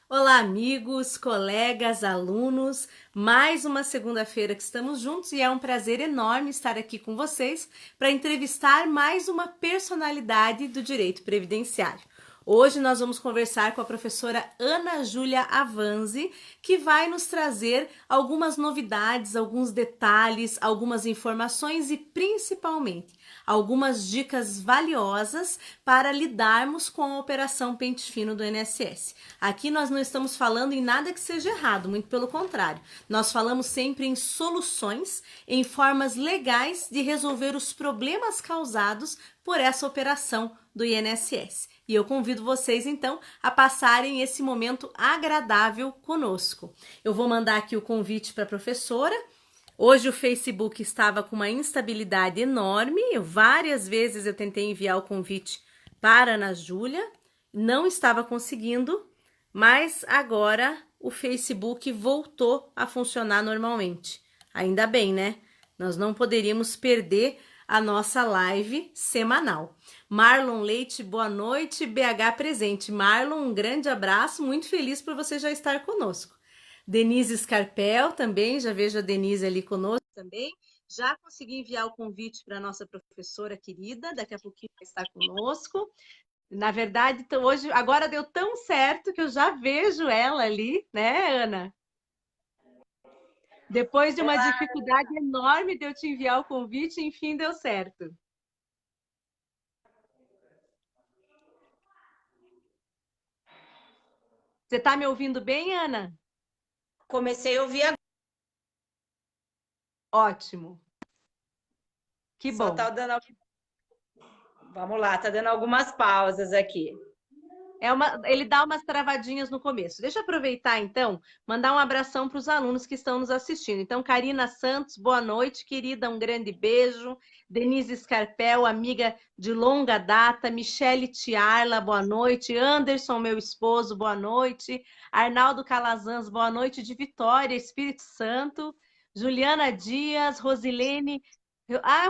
Olá, amigos, colegas, alunos. Mais uma segunda-feira que estamos juntos e é um prazer enorme estar aqui com vocês para entrevistar mais uma personalidade do direito previdenciário. Hoje nós vamos conversar com a professora Ana Júlia Avanzi, que vai nos trazer algumas novidades, alguns detalhes, algumas informações e principalmente algumas dicas valiosas para lidarmos com a operação pente fino do INSS. Aqui nós não estamos falando em nada que seja errado, muito pelo contrário. Nós falamos sempre em soluções, em formas legais de resolver os problemas causados por essa operação do INSS. E eu convido vocês, então, a passarem esse momento agradável conosco. Eu vou mandar aqui o convite para a professora. Hoje o Facebook estava com uma instabilidade enorme. Várias vezes eu tentei enviar o convite para a Ana Júlia, não estava conseguindo, mas agora o Facebook voltou a funcionar normalmente. Ainda bem, né? Nós não poderíamos perder a nossa live semanal. Marlon Leite, boa noite, BH presente. Marlon, um grande abraço, muito feliz por você já estar conosco. Denise Scarpel também, já vejo a Denise ali conosco também. Já consegui enviar o convite para a nossa professora querida, daqui a pouquinho vai estar conosco. Na verdade, então, hoje, agora deu tão certo que eu já vejo ela ali, né, Ana? Depois de uma dificuldade enorme de eu te enviar o convite, enfim, deu certo. Você está me ouvindo bem, Ana? Comecei a ouvir agora, Ótimo. Que só bom. tá dando. Vamos lá, tá dando algumas pausas aqui. Ele dá umas travadinhas no começo. Deixa eu aproveitar, então, mandar um abração para os alunos que estão nos assistindo. Então, Karina Santos, boa noite, querida, um grande beijo. Denise Scarpel, amiga de longa data. Michele Tiarla, boa noite. Anderson, meu esposo, boa noite. Arnaldo Calazans, boa noite, de Vitória, Espírito Santo. Juliana Dias, Rosilene.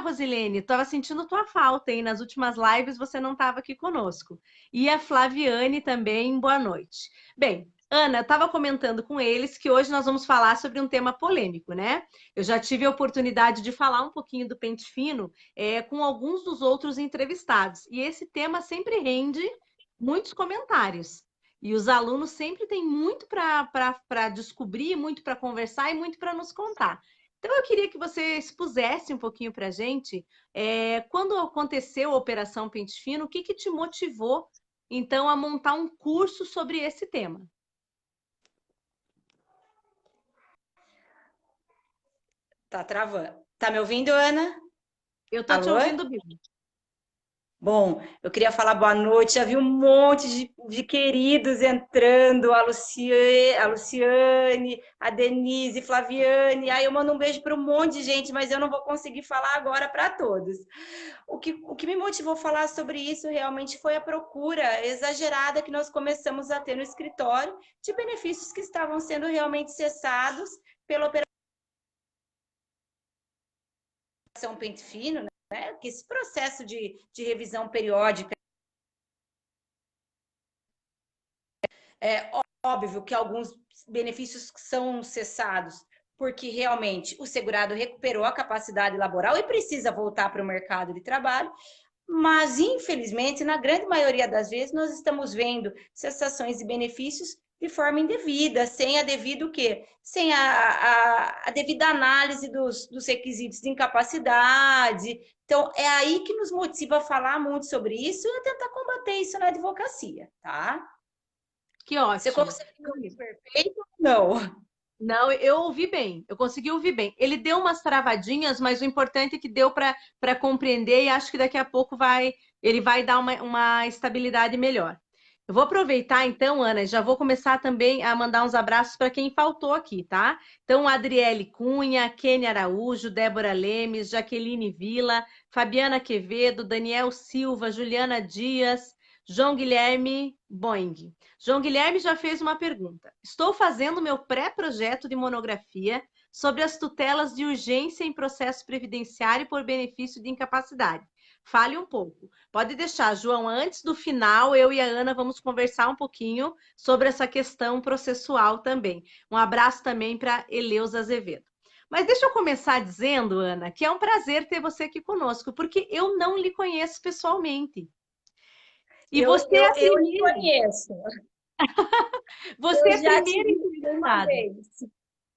Rosilene, estava sentindo tua falta, hein? Nas últimas lives você não estava aqui conosco. E a Flaviane também, boa noite. Bem, Ana, eu estava comentando com eles que hoje nós vamos falar sobre um tema polêmico, né? Eu já tive a oportunidade de falar um pouquinho do pente fino com alguns dos outros entrevistados. E esse tema sempre rende muitos comentários. E os alunos sempre têm muito para descobrir, muito para conversar e muito para nos contar. Então, eu queria que você expusesse um pouquinho para a gente, quando aconteceu a Operação Pente Fino, o que te motivou então, a montar um curso sobre esse tema. Tá travando. Tá me ouvindo, Ana? Eu tô te Alô? ouvindo bem. Bom, eu queria falar boa noite. Já vi um monte de queridos entrando, a Luciane, a Denise, Flaviane. Aí eu mando um beijo para um monte de gente, mas eu não vou conseguir falar agora para todos. O que me motivou a falar sobre isso realmente foi a procura exagerada que nós começamos a ter no escritório de benefícios que estavam sendo realmente cessados pela Operação Pente Fino, né? Que esse processo de revisão periódica é óbvio que alguns benefícios são cessados porque realmente o segurado recuperou a capacidade laboral e precisa voltar para o mercado de trabalho, mas infelizmente, na grande maioria das vezes, nós estamos vendo cessações de benefícios de forma indevida, sem a devido o quê? Sem a devida análise dos requisitos de incapacidade. Então, é aí que nos motiva a falar muito sobre isso e a tentar combater isso na advocacia, tá? Que Você ótimo. conseguiu ouvir perfeito? Não. Não, eu ouvi bem, eu consegui ouvir bem. Ele deu umas travadinhas, mas o importante é que deu para compreender e acho que daqui a pouco ele vai dar uma estabilidade melhor. Eu vou aproveitar então, Ana, e já vou começar também a mandar uns abraços para quem faltou aqui, tá? Então, Adriele Cunha, Kênia Araújo, Débora Lemes, Jaqueline Vila, Fabiana Quevedo, Daniel Silva, Juliana Dias, João Guilherme Boing. João Guilherme já fez uma pergunta. Estou fazendo meu pré-projeto de monografia sobre as tutelas de urgência em processo previdenciário por benefício de incapacidade. Fale um pouco. Pode deixar, João, antes do final, eu e a Ana vamos conversar um pouquinho sobre essa questão processual também. Um abraço também para Eleusa Azevedo. Mas deixa eu começar dizendo, Ana, que é um prazer ter você aqui conosco, porque eu não lhe conheço pessoalmente. E você é a Eu lhe primeira, conheço. você Eu é a já te primeira vi uma entrevistada. vez.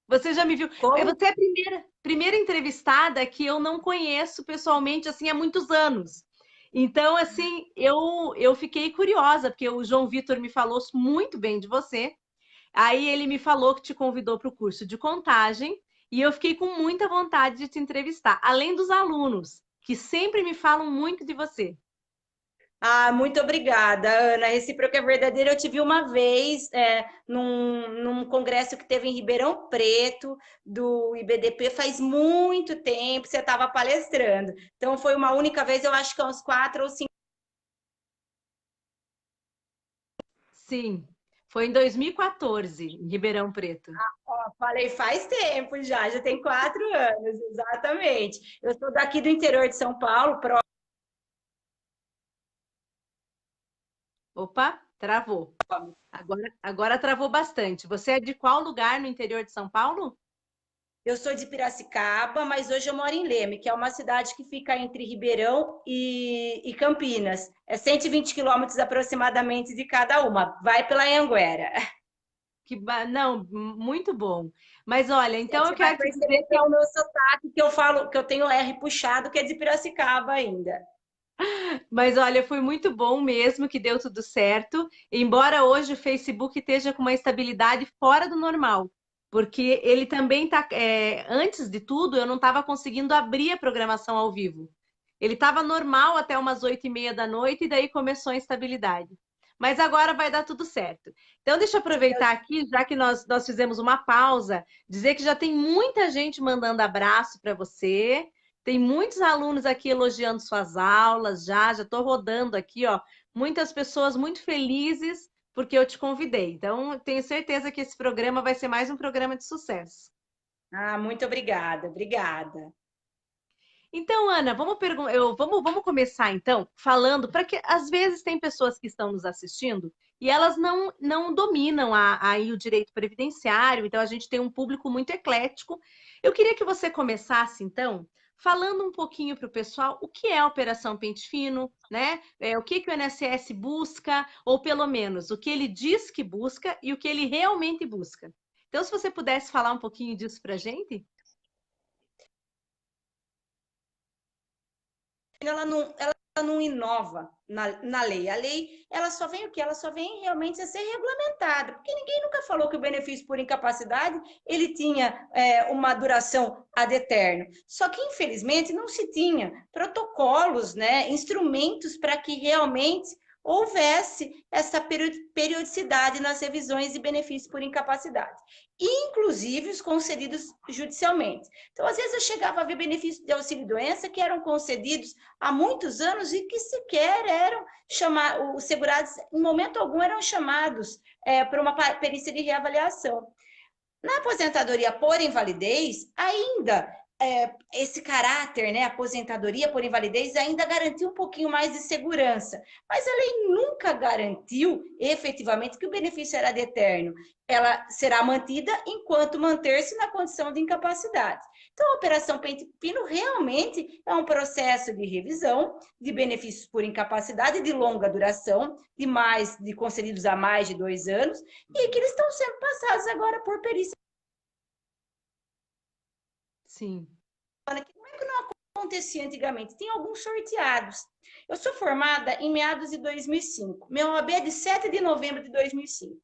Você já me viu? Como? Você é a primeira entrevistada que eu não conheço pessoalmente assim há muitos anos. Então, assim, eu fiquei curiosa, porque o João Vitor me falou muito bem de você. Aí ele me falou que te convidou para o curso de contagem e eu fiquei com muita vontade de te entrevistar, além dos alunos, que sempre me falam muito de você. Ah, muito obrigada, Ana. Recíproca é verdadeira. Eu te vi uma vez num congresso que teve em Ribeirão Preto, do IBDP, faz muito tempo, você estava palestrando. Então, foi uma única vez, eu acho que há uns 4 ou 5. Sim, foi em 2014, em Ribeirão Preto. Ó, falei, faz tempo já tem 4 anos, exatamente. Eu sou daqui do interior de São Paulo, Opa, travou. Agora travou bastante. Você é de qual lugar no interior de São Paulo? eu sou de Piracicaba, mas hoje eu moro em Leme, que é uma cidade que fica entre Ribeirão e Campinas. É 120 quilômetros aproximadamente de cada uma. Vai pela Anhanguera. Não, muito bom. Mas olha, então eu Você vai quero te dizer perceber que pelo meu sotaque que eu falo, que eu tenho R puxado, que é de Piracicaba ainda. Mas olha, foi muito bom mesmo que deu tudo certo, embora hoje o Facebook esteja com uma estabilidade fora do normal, porque ele também está. Antes de tudo, eu não estava conseguindo abrir a programação ao vivo. Ele estava normal até umas 8h30 da noite e daí começou a instabilidade. Mas agora vai dar tudo certo. Então, deixa eu Se Deus aproveitar aqui, já que nós fizemos uma pausa, dizer que já tem muita gente mandando abraço para você. Tem muitos alunos aqui elogiando suas aulas, já estou rodando aqui, ó, muitas pessoas muito felizes porque eu te convidei. Então, eu tenho certeza que esse programa vai ser mais um programa de sucesso. Ah, muito obrigada, obrigada. Então, Ana, vamos começar então falando, para que às vezes tem pessoas que estão nos assistindo e elas não dominam aí o direito previdenciário, então a gente tem um público muito eclético. Eu queria que você começasse, então, falando um pouquinho para o pessoal o que é a Operação Pente Fino, né? O que o INSS busca, ou pelo menos o que ele diz que busca e o que ele realmente busca. Então, se você pudesse falar um pouquinho disso para a gente. Ela não inova na lei. A lei, ela só vem o quê? Ela só vem realmente a ser regulamentada, porque ninguém nunca falou que o benefício por incapacidade ele tinha uma duração ad eterno. Só que, infelizmente, não se tinha protocolos, né, instrumentos para que realmente houvesse essa periodicidade nas revisões de benefícios por incapacidade, inclusive os concedidos judicialmente. Então, às vezes, eu chegava a ver benefícios de auxílio-doença que eram concedidos há muitos anos e que sequer eram chamados, os segurados, em momento algum, eram chamados para uma perícia de reavaliação. Na aposentadoria por invalidez, ainda esse caráter, né, aposentadoria por invalidez, ainda garantiu um pouquinho mais de segurança. Mas a lei nunca garantiu efetivamente que o benefício era de eterno. Ela será mantida enquanto manter-se na condição de incapacidade. Então, a Operação Pente Fino realmente é um processo de revisão de benefícios por incapacidade de longa duração, de concedidos há mais de 2 anos, e que eles estão sendo passados agora por perícia. Sim. Como é que não acontecia antigamente? Tem alguns sorteados. Eu sou formada em meados de 2005. Meu OAB é de 7 de novembro de 2005.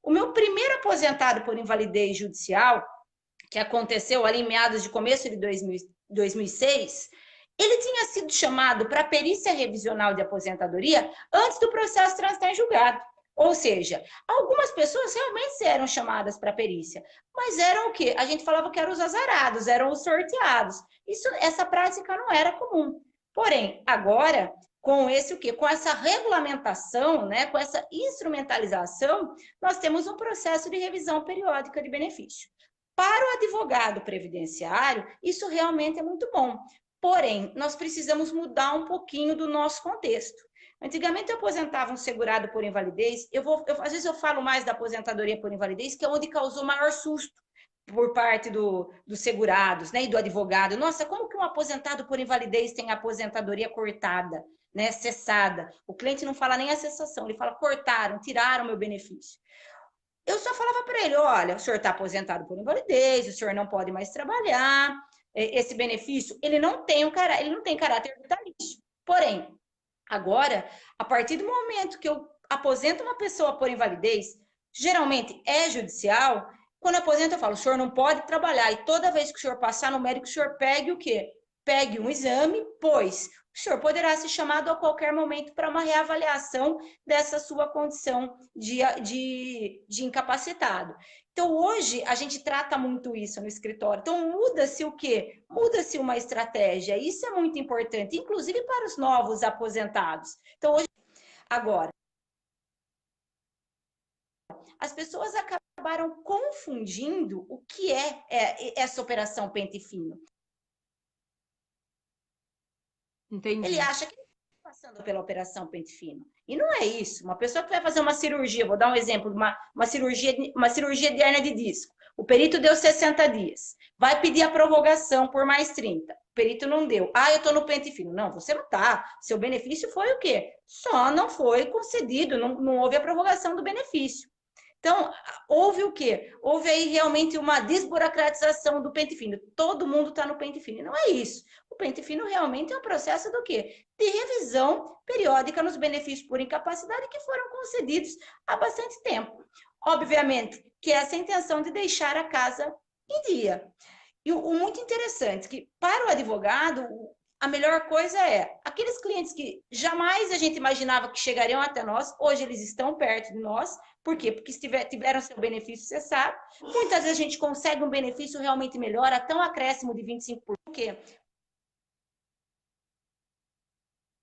O meu primeiro aposentado por invalidez judicial, que aconteceu ali em meados de começo de 2006, ele tinha sido chamado para perícia revisional de aposentadoria antes do processo transitar em julgado. Ou seja, algumas pessoas realmente eram chamadas para perícia, mas eram o quê? A gente falava que eram os azarados, eram os sorteados. Essa prática não era comum. Porém, agora, com esse o quê? Com essa regulamentação, né, com essa instrumentalização, nós temos um processo de revisão periódica de benefício. Para o advogado previdenciário, isso realmente é muito bom. Porém, nós precisamos mudar um pouquinho do nosso contexto. Antigamente eu aposentava um segurado por invalidez, às vezes eu falo mais da aposentadoria por invalidez, que é onde causou maior susto por parte dos segurados, né, e do advogado. Nossa, como que um aposentado por invalidez tem a aposentadoria cortada, né, cessada? O cliente não fala nem a cessação, ele fala cortaram, tiraram meu benefício. Eu só falava para ele, olha, o senhor está aposentado por invalidez, o senhor não pode mais trabalhar, esse benefício, ele não tem caráter vitalício. Porém, agora, a partir do momento que eu aposento uma pessoa por invalidez, geralmente é judicial, quando eu aposento eu falo, o senhor não pode trabalhar, e toda vez que o senhor passar no médico, o senhor pegue o quê? Pegue um exame, pois o senhor poderá ser chamado a qualquer momento para uma reavaliação dessa sua condição de incapacitado. Então, hoje, a gente trata muito isso no escritório. Então, muda-se o quê? Muda-se uma estratégia. Isso é muito importante, inclusive para os novos aposentados. Então, hoje, agora, as pessoas acabaram confundindo o que é essa operação pente fino. Entendi. Ele acha que ele está passando pela operação pente fino. E não é isso. Uma pessoa que vai fazer uma cirurgia, vou dar um exemplo, uma cirurgia de hernia de disco. O perito deu 60 dias. Vai pedir a prorrogação por mais 30. O perito não deu. Ah, eu estou no pente fino. Não, você não está. Seu benefício foi o quê? Só não foi concedido, não houve a prorrogação do benefício. Então, houve o quê? Houve aí realmente uma desburocratização do pente fino. Todo mundo está no pente fino. Não é isso. O pente fino realmente é um processo do quê? De revisão periódica nos benefícios por incapacidade que foram concedidos há bastante tempo. Obviamente que essa é a intenção de deixar a casa em dia. E o muito interessante que, para o advogado, a melhor coisa é aqueles clientes que jamais a gente imaginava que chegariam até nós, hoje eles estão perto de nós. Por quê? Porque tiveram seu benefício cessado. Muitas vezes a gente consegue um benefício realmente melhor, até um acréscimo de 25%. Por quê?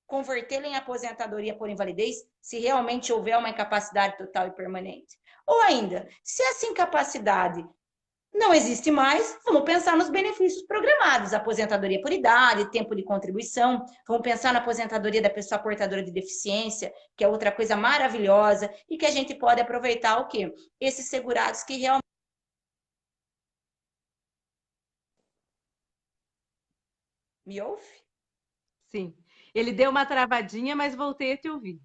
Convertê-lo em aposentadoria por invalidez, se realmente houver uma incapacidade total e permanente. Ou ainda, se essa incapacidade não existe mais, vamos pensar nos benefícios programados, aposentadoria por idade, tempo de contribuição, vamos pensar na aposentadoria da pessoa portadora de deficiência, que é outra coisa maravilhosa, e que a gente pode aproveitar o quê? Esses segurados que realmente... Me ouve? Sim. Ele deu uma travadinha, mas voltei a te ouvir.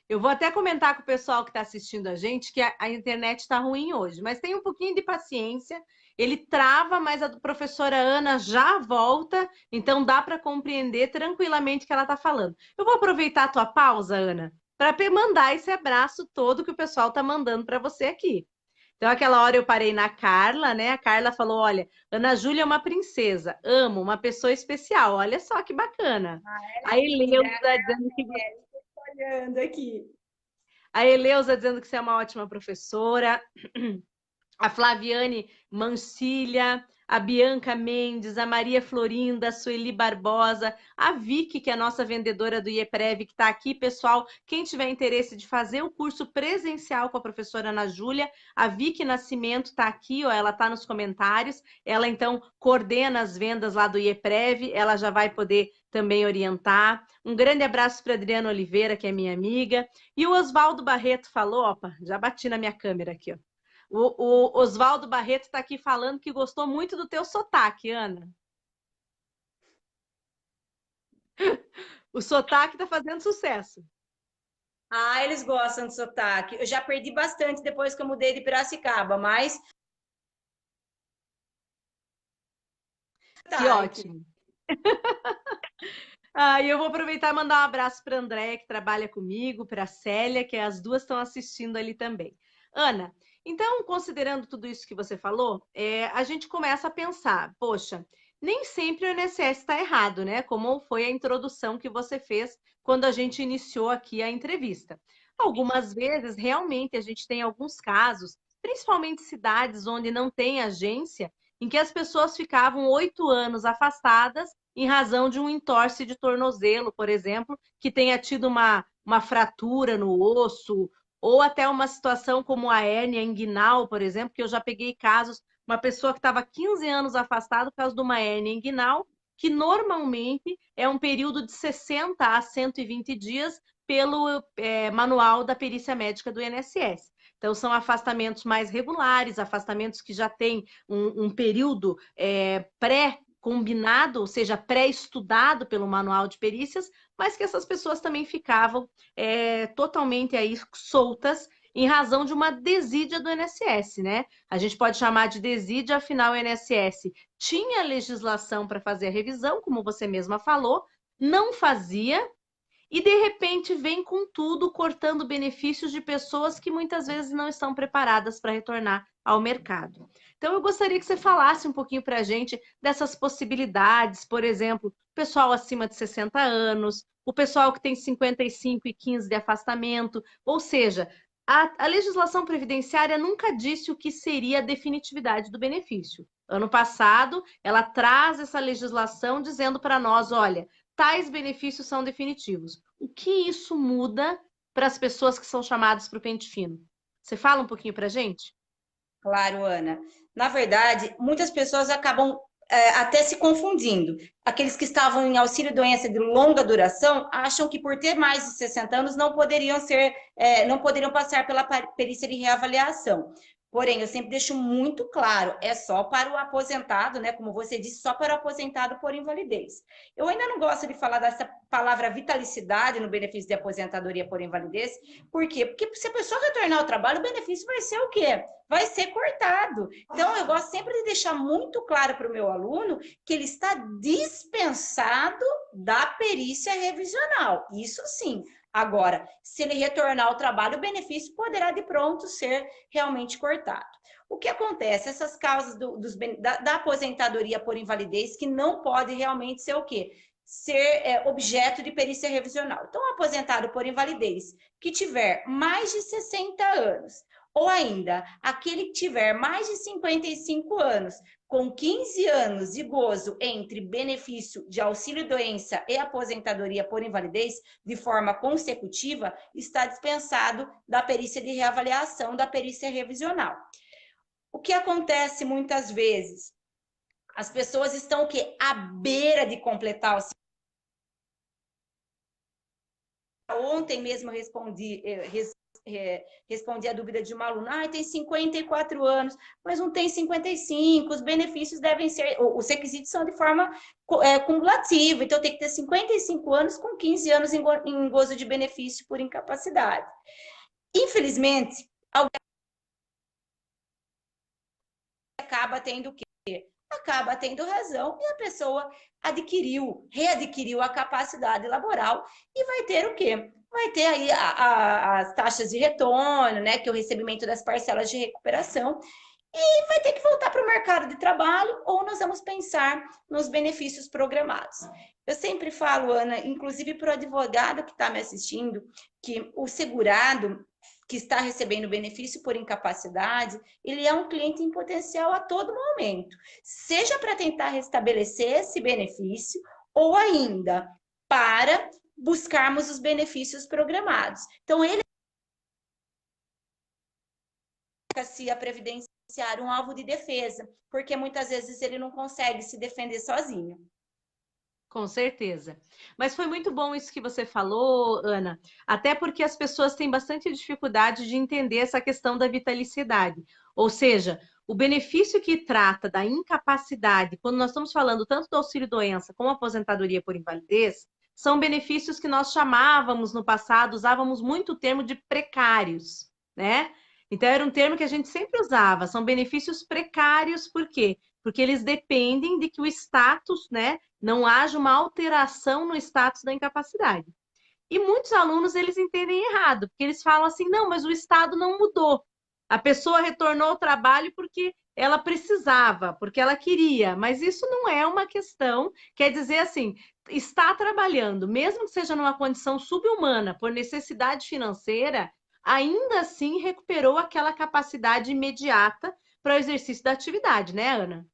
Eu vou até comentar com o pessoal que está assistindo a gente que a internet está ruim hoje, mas tem um pouquinho de paciência. Ele trava, mas a professora Ana já volta, então dá para compreender tranquilamente o que ela está falando. Eu vou aproveitar a tua pausa, Ana, para mandar esse abraço todo que o pessoal está mandando para você aqui. Então, aquela hora eu parei na Carla, né? A Carla falou: olha, Ana Júlia é uma princesa, amo, uma pessoa especial. Olha só que bacana. A Eleusa dizendo que Olhando aqui. A Eleusa dizendo que você é uma ótima professora. A Flaviane Mancilha, a Bianca Mendes, a Maria Florinda, a Sueli Barbosa, a Vicky, que é a nossa vendedora do IEPREV, que está aqui, pessoal. Quem tiver interesse de fazer o curso presencial com a professora Ana Júlia, a Vicky Nascimento está aqui, ó, ela está nos comentários. Ela, então, coordena as vendas lá do IEPREV, ela já vai poder também orientar. Um grande abraço para Adriana Oliveira, que é minha amiga. E o Oswaldo Barreto falou, opa, já bati na minha câmera aqui, ó. O Oswaldo Barreto está aqui falando que gostou muito do teu sotaque, Ana. O sotaque está fazendo sucesso. Ah, eles gostam de sotaque. Eu já perdi bastante depois que eu mudei de Piracicaba, mas... Que ótimo. E eu vou aproveitar e mandar um abraço para a Andréia, que trabalha comigo, para a Célia, que as duas estão assistindo ali também. Ana, então, considerando tudo isso que você falou, a gente começa a pensar, poxa, nem sempre o INSS está errado, né? Como foi a introdução que você fez quando a gente iniciou aqui a entrevista. Algumas vezes, realmente, a gente tem alguns casos, principalmente cidades onde não tem agência, em que as pessoas ficavam 8 anos afastadas em razão de um entorse de tornozelo, por exemplo, que tenha tido uma fratura no osso, ou até uma situação como a hérnia inguinal, por exemplo, que eu já peguei casos uma pessoa que estava 15 anos afastada por causa de uma hérnia inguinal, que normalmente é um período de 60 a 120 dias pelo manual da perícia médica do INSS. Então, são afastamentos mais regulares, afastamentos que já têm um período pré-combinado, ou seja, pré-estudado pelo manual de perícias, mas que essas pessoas também ficavam totalmente aí soltas em razão de uma desídia do INSS, né? A gente pode chamar de desídia, afinal, o INSS tinha legislação para fazer a revisão, como você mesma falou, não fazia, e de repente vem com tudo, cortando benefícios de pessoas que muitas vezes não estão preparadas para retornar ao mercado. Então, eu gostaria que você falasse um pouquinho para a gente dessas possibilidades, por exemplo, pessoal acima de 60 anos, o pessoal que tem 55 e 15 de afastamento, ou seja, a legislação previdenciária nunca disse o que seria a definitividade do benefício. Ano passado, ela traz essa legislação dizendo para nós, olha, tais benefícios são definitivos. O que isso muda para as pessoas que são chamadas para o pente fino? Você fala um pouquinho para a gente? Claro, Ana. Na verdade, muitas pessoas acabam até se confundindo. Aqueles que estavam em auxílio-doença de longa duração acham que por ter mais de 60 anos não poderiam não poderiam passar pela perícia de reavaliação. Porém, eu sempre deixo muito claro, é só para o aposentado, né? Como você disse, só para o aposentado por invalidez. Eu ainda não gosto de falar dessa palavra vitalicidade no benefício de aposentadoria por invalidez. Por quê? Porque se a pessoa retornar ao trabalho, o benefício vai ser o quê? Vai ser cortado. Então, eu gosto sempre de deixar muito claro para o meu aluno que ele está dispensado da perícia revisional. Isso sim. Agora, se ele retornar ao trabalho, o benefício poderá de pronto ser realmente cortado. O que acontece? Essas causas da aposentadoria por invalidez que não pode realmente ser o quê? Ser objeto de perícia revisional. Então, um aposentado por invalidez que tiver mais de 60 anos, ou ainda aquele que tiver mais de 55 anos, com 15 anos de gozo entre benefício de auxílio-doença e aposentadoria por invalidez de forma consecutiva, está dispensado da perícia de reavaliação, da perícia revisional. O que acontece muitas vezes? As pessoas estão o quê? À beira de completar o Ontem mesmo eu respondi a dúvida de uma aluna, tem 54 anos, mas não tem 55, os benefícios devem ser, os requisitos são de forma cumulativa, então tem que ter 55 anos com 15 anos em gozo de benefício por incapacidade. Infelizmente, alguém acaba tendo o quê? Acaba tendo razão e a pessoa readquiriu a capacidade laboral e vai ter o quê? Vai ter aí as taxas de retorno, né? Que é o recebimento das parcelas de recuperação, e vai ter que voltar para o mercado de trabalho ou nós vamos pensar nos benefícios programados. Eu sempre falo, Ana, inclusive para o advogado que está me assistindo, que o segurado que está recebendo benefício por incapacidade, ele é um cliente em potencial a todo momento, seja para tentar restabelecer esse benefício ou ainda para buscarmos os benefícios programados. Então, ele se a previdenciária um alvo de defesa, porque muitas vezes ele não consegue se defender sozinho. Com certeza. Mas foi muito bom isso que você falou, Ana, até porque as pessoas têm bastante dificuldade de entender essa questão da vitalicidade. Ou seja, o benefício que trata da incapacidade, quando nós estamos falando tanto do auxílio-doença como aposentadoria por invalidez, são benefícios que nós chamávamos no passado, usávamos muito o termo de precários, né? Então, era um termo que a gente sempre usava, são benefícios precários, por quê? Porque eles dependem de que o status, né, não haja uma alteração no status da incapacidade. E muitos alunos, eles entendem errado, porque eles falam assim, não, mas o estado não mudou. A pessoa retornou ao trabalho porque ela precisava, porque ela queria, mas isso não é uma questão, quer dizer assim, está trabalhando, mesmo que seja numa condição subhumana, por necessidade financeira, ainda assim recuperou aquela capacidade imediata para o exercício da atividade, né, Ana?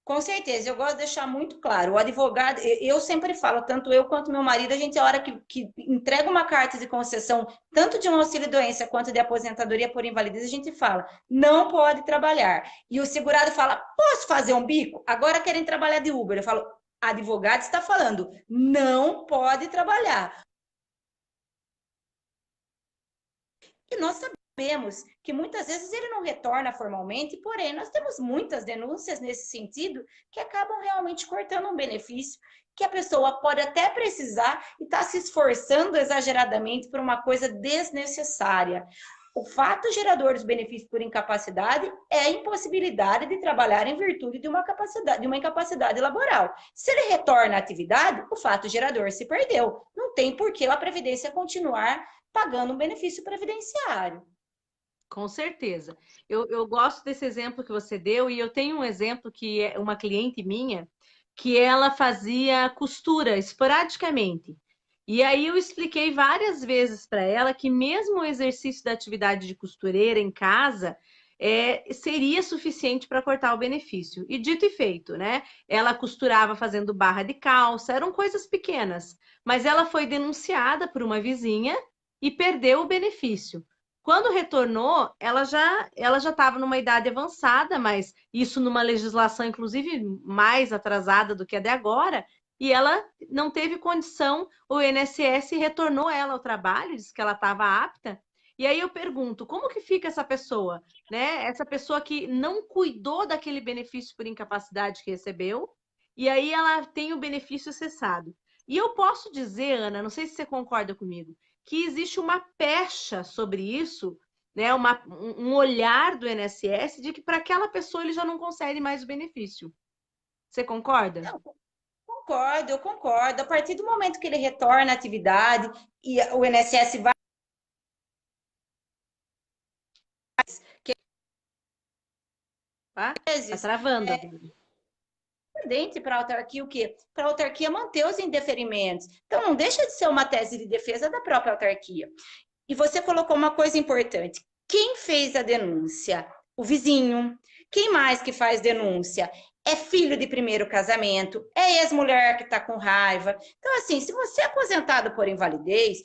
Com certeza, eu gosto de deixar muito claro. O advogado, eu sempre falo, tanto eu quanto meu marido, a gente, a hora que entrega uma carta de concessão, tanto de um auxílio-doença quanto de aposentadoria por invalidez, a gente fala, não pode trabalhar. E o segurado fala, posso fazer um bico? Agora querem trabalhar de Uber. Eu falo, advogado está falando, não pode trabalhar. E nós sabemos que muitas vezes ele não retorna formalmente, porém, nós temos muitas denúncias nesse sentido que acabam realmente cortando um benefício que a pessoa pode até precisar e está se esforçando exageradamente por uma coisa desnecessária. O fato gerador dos benefícios por incapacidade é a impossibilidade de trabalhar em virtude de uma incapacidade laboral. Se ele retorna à atividade, o fato gerador se perdeu. Não tem por que a Previdência continuar pagando um benefício previdenciário. Com certeza. Eu gosto desse exemplo que você deu, e eu tenho um exemplo que é uma cliente minha, que ela fazia costura esporadicamente. E aí eu expliquei várias vezes para ela que mesmo o exercício da atividade de costureira em casa seria suficiente para cortar o benefício. E dito e feito, né? Ela costurava fazendo barra de calça, eram coisas pequenas, mas ela foi denunciada por uma vizinha e perdeu o benefício. Quando retornou, ela já estava numa idade avançada, mas isso numa legislação, inclusive, mais atrasada do que a de agora, e ela não teve condição, o INSS retornou ela ao trabalho, disse que ela estava apta. E aí eu pergunto, como que fica essa pessoa, né? Essa pessoa que não cuidou daquele benefício por incapacidade que recebeu, e aí ela tem o benefício cessado. E eu posso dizer, Ana, não sei se você concorda comigo, que existe uma pecha sobre isso, né? Um olhar do INSS de que para aquela pessoa ele já não concede mais o benefício. Você concorda? Não, concordo, eu concordo. A partir do momento que ele retorna à atividade e o INSS vai, que Tá? às Tá vezes travando é agora. pendente para a autarquia o quê? Para a autarquia manter os indeferimentos. Então, não deixa de ser uma tese de defesa da própria autarquia. E você colocou uma coisa importante. Quem fez a denúncia? O vizinho. Quem mais que faz denúncia? É filho de primeiro casamento, é ex-mulher que está com raiva. Então, assim, se você é aposentado por invalidez,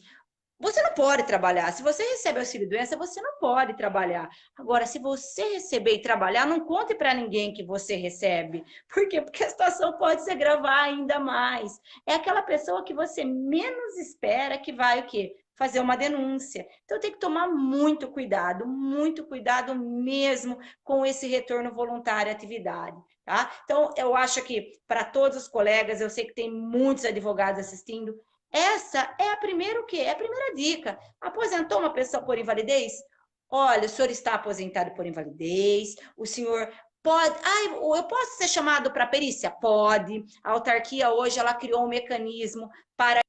você não pode trabalhar. Se você recebe auxílio-doença, você não pode trabalhar. Agora, se você receber e trabalhar, não conte para ninguém que você recebe. Por quê? Porque a situação pode se agravar ainda mais. É aquela pessoa que você menos espera que vai o quê? Fazer uma denúncia. Então, tem que tomar muito cuidado mesmo com esse retorno voluntário à atividade. Tá? Então, eu acho que para todos os colegas, eu sei que tem muitos advogados assistindo, essa é a primeira o quê? É a primeira dica. Aposentou uma pessoa por invalidez? Olha, o senhor está aposentado por invalidez, o senhor pode. Ah, eu posso ser chamado para perícia? Pode. A autarquia hoje ela criou um mecanismo para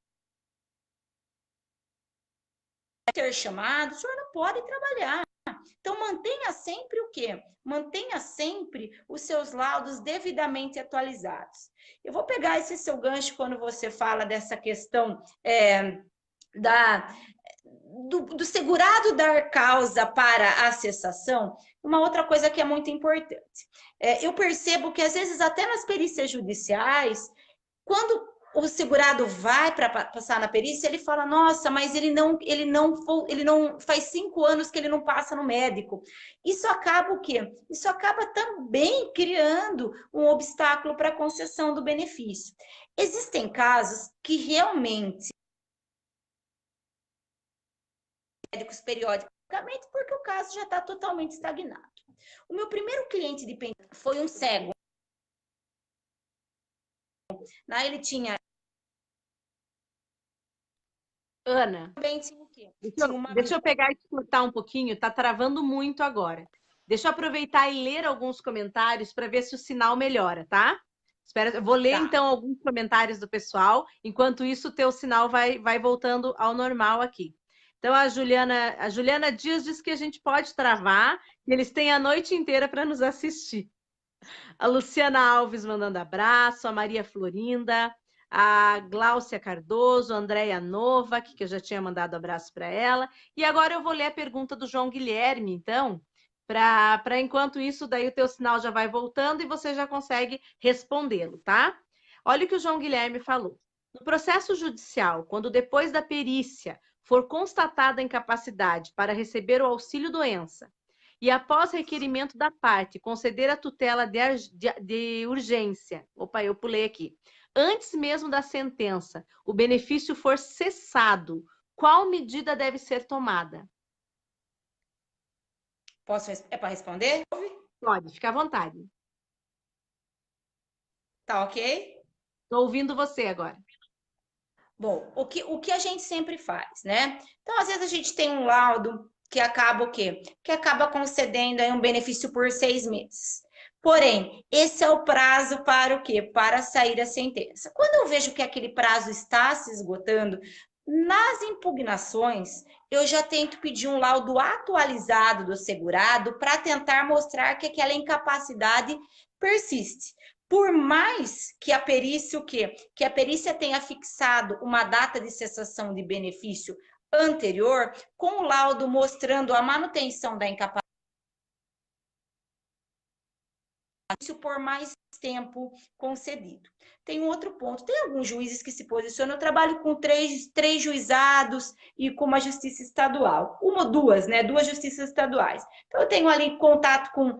ter chamado, o senhor não pode trabalhar. Então, mantenha sempre o quê? Mantenha sempre os seus laudos devidamente atualizados. Eu vou pegar esse seu gancho quando você fala dessa questão da, do segurado dar causa para a cessação, uma outra coisa que é muito importante. Eu percebo que, às vezes, até nas perícias judiciais, quando o segurado vai para passar na perícia, ele fala: nossa, mas ele não faz 5 anos que ele não passa no médico. Isso acaba o quê? Isso acaba também criando um obstáculo para a concessão do benefício. Existem casos que realmente médicos periodicamente porque o caso já está totalmente estagnado. O meu primeiro cliente de pensão foi um cego. Ele tinha Ana, também tinha o quê? deixa Tinha eu, uma deixa eu pegar e te cortar um pouquinho, tá travando muito agora. Deixa eu aproveitar e ler alguns comentários para ver se o sinal melhora, tá? Espera, eu vou ler tá. então alguns comentários do pessoal, enquanto isso o teu sinal vai voltando ao normal aqui. Então a Juliana Dias diz que a gente pode travar, e eles têm a noite inteira para nos assistir. A Luciana Alves mandando abraço, a Maria Florinda, a Gláucia Cardoso, a Andréia Novak, que eu já tinha mandado abraço para ela. E agora eu vou ler a pergunta do João Guilherme, então, para enquanto isso, daí o teu sinal já vai voltando e você já consegue respondê-lo, tá? Olha o que o João Guilherme falou. No processo judicial, quando depois da perícia for constatada a incapacidade para receber o auxílio-doença e após requerimento da parte conceder a tutela de urgência, opa, eu pulei aqui, antes mesmo da sentença, o benefício for cessado, qual medida deve ser tomada? É para responder? Pode, fica à vontade. Tá ok? Estou ouvindo você agora. Bom, o que a gente sempre faz, né? Então, às vezes a gente tem um laudo que acaba o quê? Que acaba concedendo aí um benefício por 6 meses. Porém, esse é o prazo para o quê? Para sair a sentença. Quando eu vejo que aquele prazo está se esgotando, nas impugnações, eu já tento pedir um laudo atualizado do segurado para tentar mostrar que aquela incapacidade persiste. Por mais que a perícia, o quê? Que a perícia tenha fixado uma data de cessação de benefício anterior, com o laudo mostrando a manutenção da incapacidade por mais tempo concedido. Tem um outro ponto, tem alguns juízes que se posicionam, eu trabalho com três juizados e com uma justiça estadual, uma ou duas, né, duas justiças estaduais. Então eu tenho ali contato com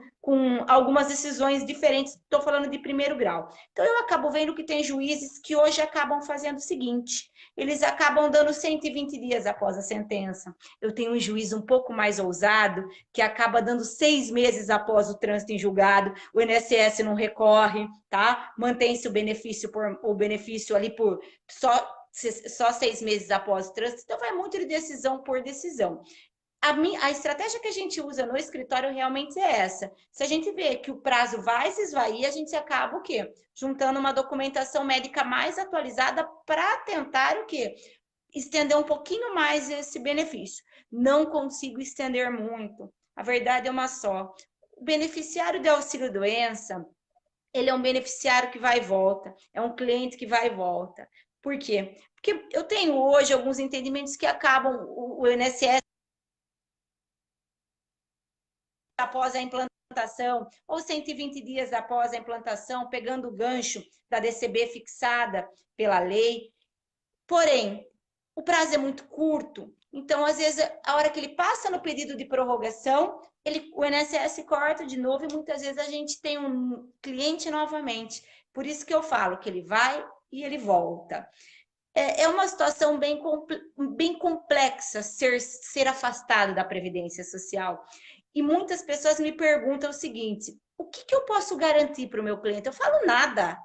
algumas decisões diferentes, estou falando de primeiro grau. Então eu acabo vendo que tem juízes que hoje acabam fazendo o seguinte, eles acabam dando 120 dias após a sentença. Eu tenho um juiz um pouco mais ousado, que acaba dando 6 meses após o trânsito em julgado, o INSS não recorre, tá? Mantém-se o benefício ali por só 6 meses após o trânsito, então vai muito de decisão por decisão. A estratégia que a gente usa no escritório realmente é essa. Se a gente vê que o prazo vai se esvair, a gente acaba o quê? Juntando uma documentação médica mais atualizada para tentar o quê? Estender um pouquinho mais esse benefício. Não consigo estender muito. A verdade é uma só. O beneficiário de auxílio-doença, ele é um beneficiário que vai e volta, é um cliente que vai e volta. Por quê? Porque eu tenho hoje alguns entendimentos que acabam o INSS após a implantação, ou 120 dias após a implantação, pegando o gancho da DCB fixada pela lei. Porém, o prazo é muito curto, então, às vezes, a hora que ele passa no pedido de prorrogação, o INSS corta de novo e muitas vezes a gente tem um cliente novamente. Por isso que eu falo que ele vai e ele volta. É uma situação bem complexa ser afastado da Previdência Social. E muitas pessoas me perguntam o seguinte: o que eu posso garantir para o meu cliente? Eu falo nada.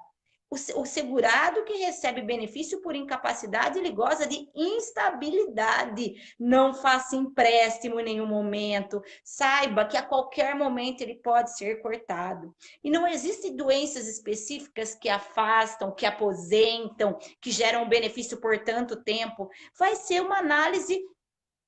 O segurado que recebe benefício por incapacidade, ele goza de instabilidade. Não faça empréstimo em nenhum momento. Saiba que a qualquer momento ele pode ser cortado. E não existem doenças específicas que afastam, que aposentam, que geram benefício por tanto tempo. Vai ser uma análise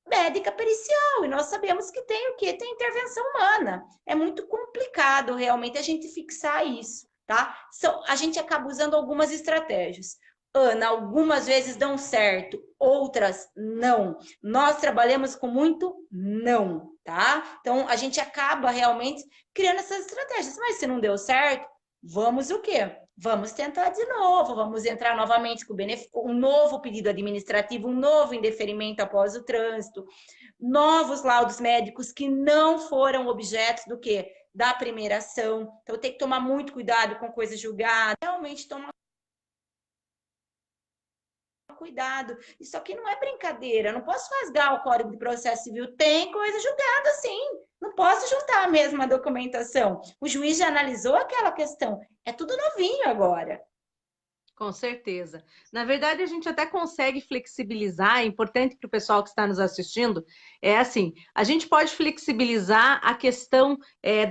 médica pericial, e nós sabemos que tem o quê? Tem intervenção humana. É muito complicado realmente a gente fixar isso, tá? A gente acaba usando algumas estratégias. Ana, algumas vezes dão certo, outras não. Nós trabalhamos com muito não, tá? Então a gente acaba realmente criando essas estratégias. Mas se não deu certo, vamos o quê? Vamos tentar de novo, vamos entrar novamente com um novo pedido administrativo, um novo indeferimento após o trânsito, novos laudos médicos que não foram objetos do quê? Da primeira ação. Então tem que tomar muito cuidado com coisas julgadas, realmente tomar cuidado. Isso aqui não é brincadeira, eu não posso rasgar o Código de Processo Civil, tem coisa julgada sim. Não posso juntar a mesma documentação. O juiz já analisou aquela questão. É tudo novinho agora. Com certeza. Na verdade, a gente até consegue flexibilizar, é importante para o pessoal que está nos assistindo, é assim, a gente pode flexibilizar a questão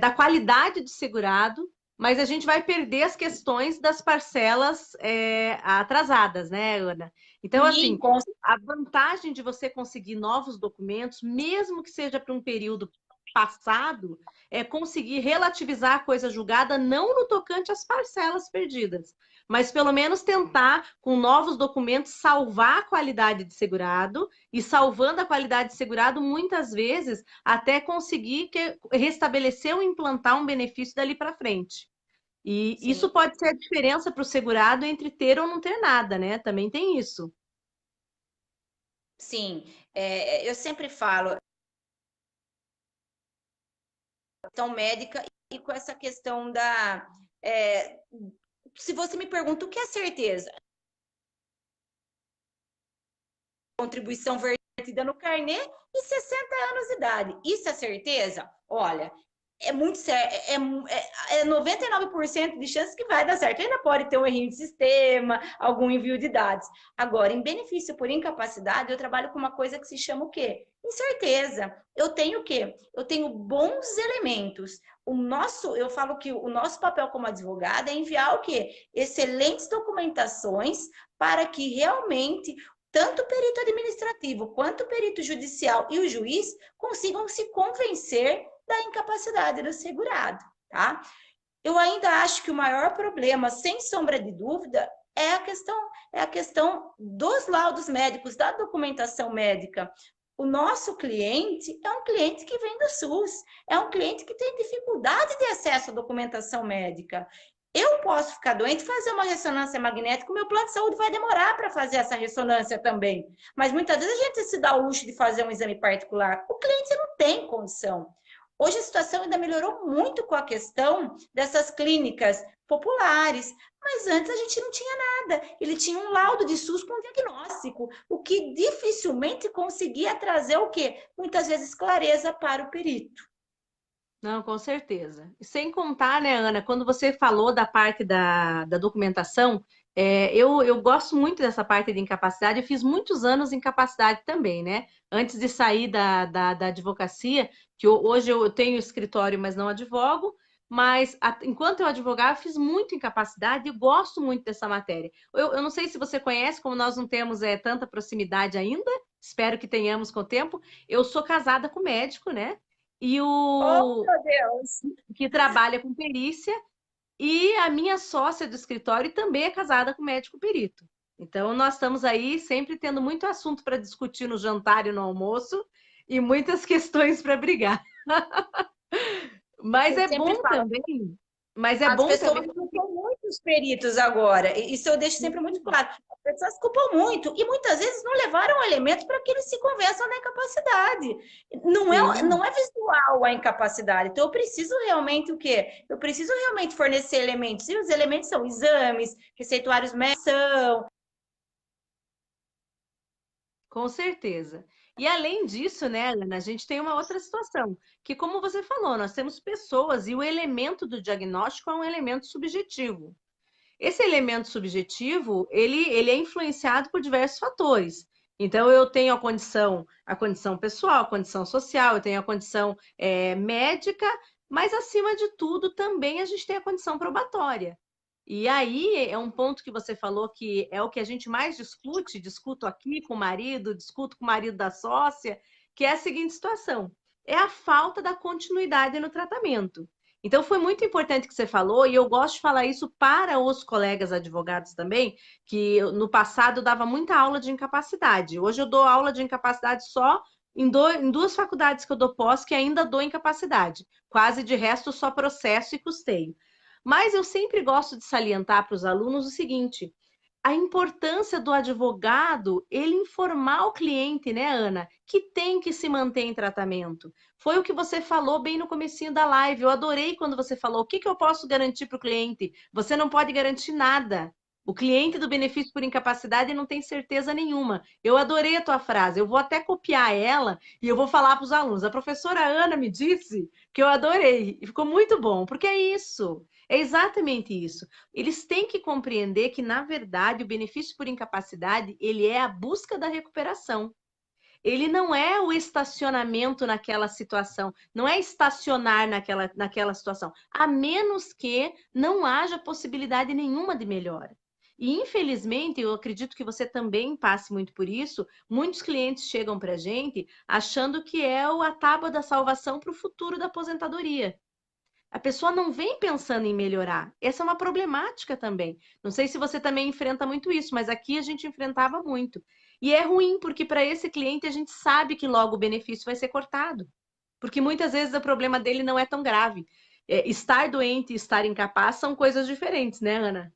da qualidade de segurado, mas a gente vai perder as questões das parcelas atrasadas, né, Ana? Então, assim, a vantagem de você conseguir novos documentos, mesmo que seja para um período passado é conseguir relativizar a coisa julgada, não no tocante às parcelas perdidas, mas pelo menos tentar, com novos documentos, salvar a qualidade de segurado, e salvando a qualidade de segurado, muitas vezes, até conseguir restabelecer ou implantar um benefício dali para frente. E Sim, isso pode ser a diferença para o segurado entre ter ou não ter nada, né? Também tem isso. sim. Eu sempre falo, questão médica e com essa questão da. é, Se você me pergunta o que é certeza, contribuição vertida no carnê e 60 anos de idade. Isso é certeza? Olha, é muito certo, é 99% de chance que vai dar certo. Ainda pode ter um errinho de sistema, algum envio de dados. Agora, em benefício por incapacidade, eu trabalho com uma coisa que se chama o quê? Incerteza. Eu tenho o quê? Eu tenho bons elementos. Eu falo que o nosso papel como advogado é enviar o quê? Excelentes documentações para que realmente tanto o perito administrativo quanto o perito judicial e o juiz consigam se convencer da incapacidade do segurado, tá? Eu ainda acho que o maior problema, sem sombra de dúvida, é a questão dos laudos médicos, da documentação médica. O nosso cliente é um cliente que vem do SUS, é um cliente que tem dificuldade de acesso à documentação médica. Eu posso ficar doente e fazer uma ressonância magnética, o meu plano de saúde vai demorar para fazer essa ressonância também. Mas muitas vezes a gente se dá o luxo de fazer um exame particular. O cliente não tem condição. Hoje a situação ainda melhorou muito com a questão dessas clínicas populares, mas antes a gente não tinha nada. Ele tinha um laudo de SUS com diagnóstico, o que dificilmente conseguia trazer o quê? Muitas vezes clareza para o perito. Não, com certeza. E sem contar, né, Ana, quando você falou da parte da documentação, eu gosto muito dessa parte de incapacidade. Eu fiz muitos anos em incapacidade também, né? Antes de sair da advocacia, hoje eu tenho escritório, mas não advogo. Mas enquanto eu advogava, eu fiz muito incapacidade e gosto muito dessa matéria. Eu não sei se você conhece, como nós não temos tanta proximidade ainda, espero que tenhamos com o tempo. Eu sou casada com médico, né? E Oh, o meu Deus! que trabalha com perícia, e a minha sócia do escritório também é casada com médico perito. Então, nós estamos aí sempre tendo muito assunto para discutir no jantar e no almoço e muitas questões para brigar. Mas Eu é sempre bom falo, também. Mas é as bom também. pessoas culpam muito os peritos agora. Isso eu deixo sempre muito claro. As pessoas culpam muito e muitas vezes não levaram elementos para que eles se convençam da incapacidade. Não Sim, é visual a incapacidade. Então eu preciso realmente o quê? Eu preciso realmente fornecer elementos. E os elementos são exames, receituários médicos, com certeza. E além disso, né, Ana, a gente tem uma outra situação, que como você falou, nós temos pessoas e o elemento do diagnóstico é um elemento subjetivo. Esse elemento subjetivo, ele é influenciado por diversos fatores. Então, eu tenho a condição pessoal, a condição social, eu tenho a condição médica, mas acima de tudo, também a gente tem a condição probatória. E aí é um ponto que você falou que é o que a gente mais discute, discuto aqui com o marido, discuto com o marido da sócia, que é a seguinte situação: é a falta da continuidade no tratamento. Então, foi muito importante que você falou, e eu gosto de falar isso para os colegas advogados também, que no passado eu dava muita aula de incapacidade. Hoje eu dou aula de incapacidade só em duas faculdades que eu dou pós, que ainda dou incapacidade. Quase de resto, só processo e custeio. Mas eu sempre gosto de salientar para os alunos o seguinte: a importância do advogado, ele informar o cliente, né, Ana, que tem que se manter em tratamento. Foi o que você falou bem no comecinho da live. Eu adorei quando você falou: o que que eu posso garantir para o cliente? Você não pode garantir nada. O cliente do benefício por incapacidade não tem certeza nenhuma. Eu adorei a tua frase. Eu vou até copiar ela e eu vou falar para os alunos. A professora Ana me disse que eu adorei e ficou muito bom, porque é isso. É exatamente isso. Eles têm que compreender que, na verdade, o benefício por incapacidade, ele é a busca da recuperação. Ele não é o estacionamento naquela situação, não é estacionar naquela situação, a menos que não haja possibilidade nenhuma de melhora. E, infelizmente, eu acredito que você também passe muito por isso. Muitos clientes chegam para a gente achando que é a tábua da salvação para o futuro da aposentadoria. A pessoa não vem pensando em melhorar. Essa é uma problemática também. Não sei se você também enfrenta muito isso, mas aqui a gente enfrentava muito. E é ruim, porque para esse cliente a gente sabe que logo o benefício vai ser cortado. Porque muitas vezes o problema dele não é tão grave. Estar doente e estar incapaz são coisas diferentes, né, Ana?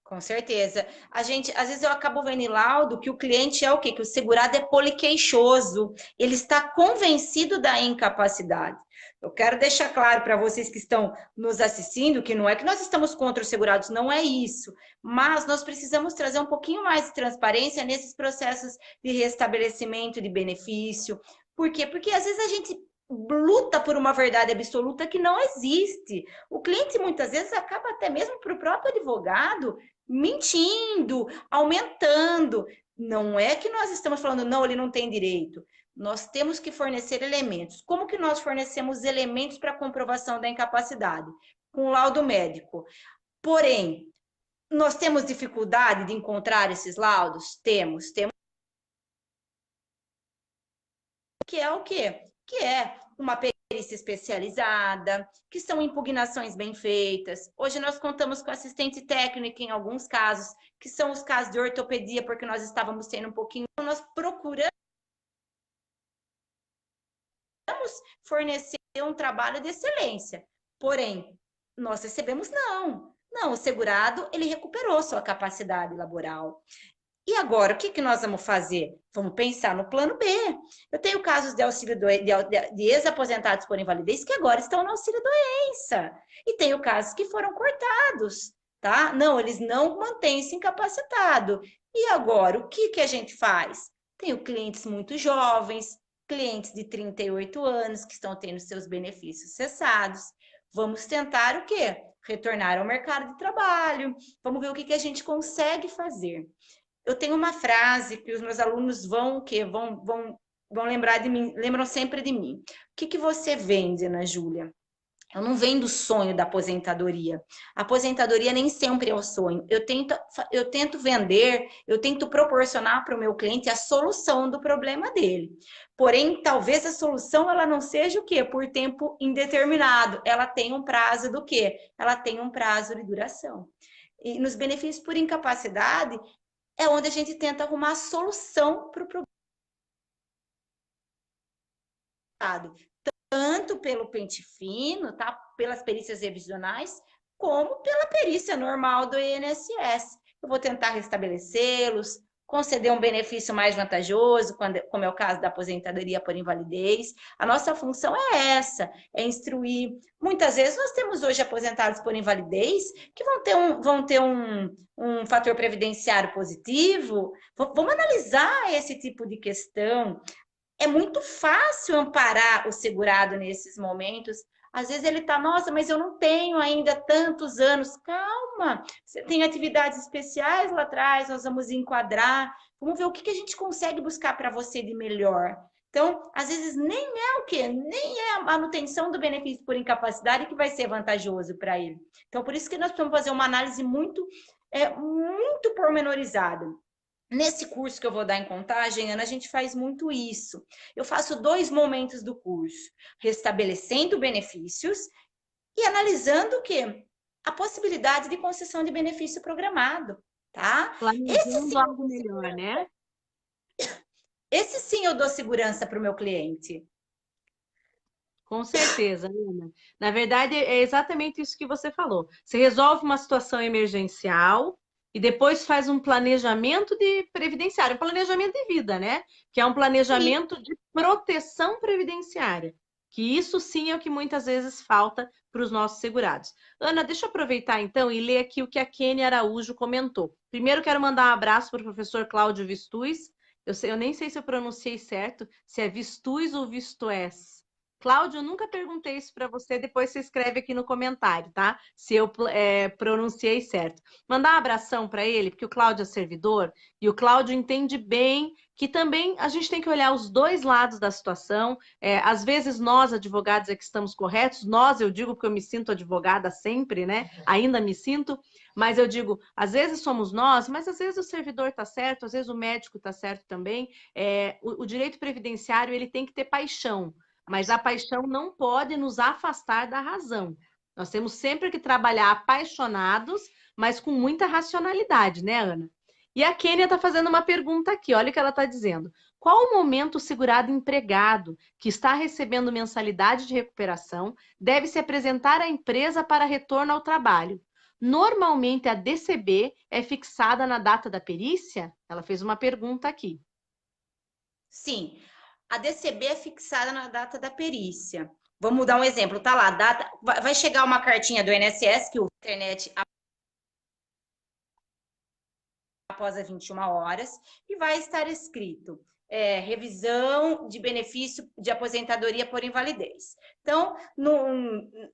Com certeza. A gente, às vezes eu acabo vendo em laudo que o cliente é o quê? Que o segurado é poliqueixoso, ele está convencido da incapacidade. Eu quero deixar claro para vocês que estão nos assistindo que não é que nós estamos contra os segurados, não é isso, mas nós precisamos trazer um pouquinho mais de transparência nesses processos de restabelecimento de benefício. Por quê? Porque às vezes a gente luta por uma verdade absoluta que não existe. O cliente muitas vezes acaba até mesmo para o próprio advogado mentindo, aumentando. Não é que nós estamos falando, não, ele não tem direito. Nós temos que fornecer elementos. Como que nós fornecemos elementos para comprovação da incapacidade? Com o laudo médico. Porém, nós temos dificuldade de encontrar esses laudos? Temos que é o quê? Que é uma perícia especializada, que são impugnações bem feitas. Hoje nós contamos com assistente técnico em alguns casos, que são os casos de ortopedia, porque nós estávamos tendo um pouquinho, nós procuramos fornecer um trabalho de excelência. Porém, nós recebemos não. Não, o segurado, ele recuperou sua capacidade laboral. E agora, o que, que nós vamos fazer? Vamos pensar no plano B. Eu tenho casos de auxílio de ex-aposentados por invalidez que agora estão no auxílio doença. E tenho casos que foram cortados, tá? Não, eles não mantêm-se incapacitado. E agora, o que, que a gente faz? Tenho clientes muito jovens, clientes de 38 anos que estão tendo seus benefícios cessados. Vamos tentar o quê? Retornar ao mercado de trabalho. Vamos ver o que, que a gente consegue fazer. Eu tenho uma frase que os meus alunos vão lembrar de mim, lembram sempre de mim. O que, que você vende, Ana Júlia? Eu não vendo o sonho da aposentadoria. A aposentadoria nem sempre é o sonho. Eu tento vender, eu tento proporcionar para o meu cliente a solução do problema dele. Porém, talvez a solução ela não seja o quê? Por tempo indeterminado. Ela tem um prazo do quê? Ela tem um prazo de duração. E nos benefícios por incapacidade, é onde a gente tenta arrumar a solução para o problema. Tanto pelo pente fino, tá? Pelas perícias revisionais, como pela perícia normal do INSS. Eu vou tentar restabelecê-los, conceder um benefício mais vantajoso, como é o caso da aposentadoria por invalidez. A nossa função é essa, é instruir. Muitas vezes nós temos hoje aposentados por invalidez que vão ter um fator previdenciário positivo. Vamos analisar esse tipo de questão. É muito fácil amparar o segurado nesses momentos. Às vezes ele está, nossa, mas eu não tenho ainda tantos anos. Calma, você tem atividades especiais lá atrás, nós vamos enquadrar. Vamos ver o que a gente consegue buscar para você de melhor. Então, às vezes nem é o quê? Nem é a manutenção do benefício por incapacidade que vai ser vantajoso para ele. Então, por isso que nós precisamos fazer uma análise muito pormenorizada. Nesse curso que eu vou dar em Contagem, Ana, a gente faz muito isso. Eu faço 2 momentos do curso, restabelecendo benefícios e analisando o quê? A possibilidade de concessão de benefício programado, tá? Planejando algo melhor, né? Esse sim eu dou segurança para o meu cliente. Com certeza, Ana. Na verdade, é exatamente isso que você falou. Você resolve uma situação emergencial e depois faz um planejamento de previdenciário, um planejamento de vida, né? Que é um planejamento de proteção previdenciária. Que isso sim é o que muitas vezes falta para os nossos segurados. Ana, deixa eu aproveitar então e ler aqui o que a Kênia Araújo comentou. Primeiro, quero mandar um abraço para o professor Cláudio Vistuz. Eu nem sei se eu pronunciei certo, se é Vistuz ou Vistoés. Cláudio, eu nunca perguntei isso para você, depois você escreve aqui no comentário, tá? Se eu pronunciei certo. Mandar um abração para ele, porque o Cláudio é servidor e o Cláudio entende bem que também a gente tem que olhar os dois lados da situação. Às vezes nós, advogados, é que estamos corretos. Nós, eu digo porque eu me sinto advogada sempre, né? Ainda me sinto, mas eu digo, às vezes somos nós, mas às vezes o servidor está certo, às vezes o médico está certo também. O direito previdenciário, ele tem que ter paixão, mas a paixão não pode nos afastar da razão. Nós temos sempre que trabalhar apaixonados, mas com muita racionalidade, né, Ana? E a Kênia está fazendo uma pergunta aqui, olha o que ela está dizendo. Qual o momento o segurado empregado que está recebendo mensalidade de recuperação deve se apresentar à empresa para retorno ao trabalho? Normalmente a DCB é fixada na data da perícia? Ela fez uma pergunta aqui. Sim, a DCB é fixada na data da perícia. Vamos dar um exemplo, tá lá, data, vai chegar uma cartinha do INSS que o internet após as 21 horas, e vai estar escrito revisão de benefício de aposentadoria por invalidez. Então,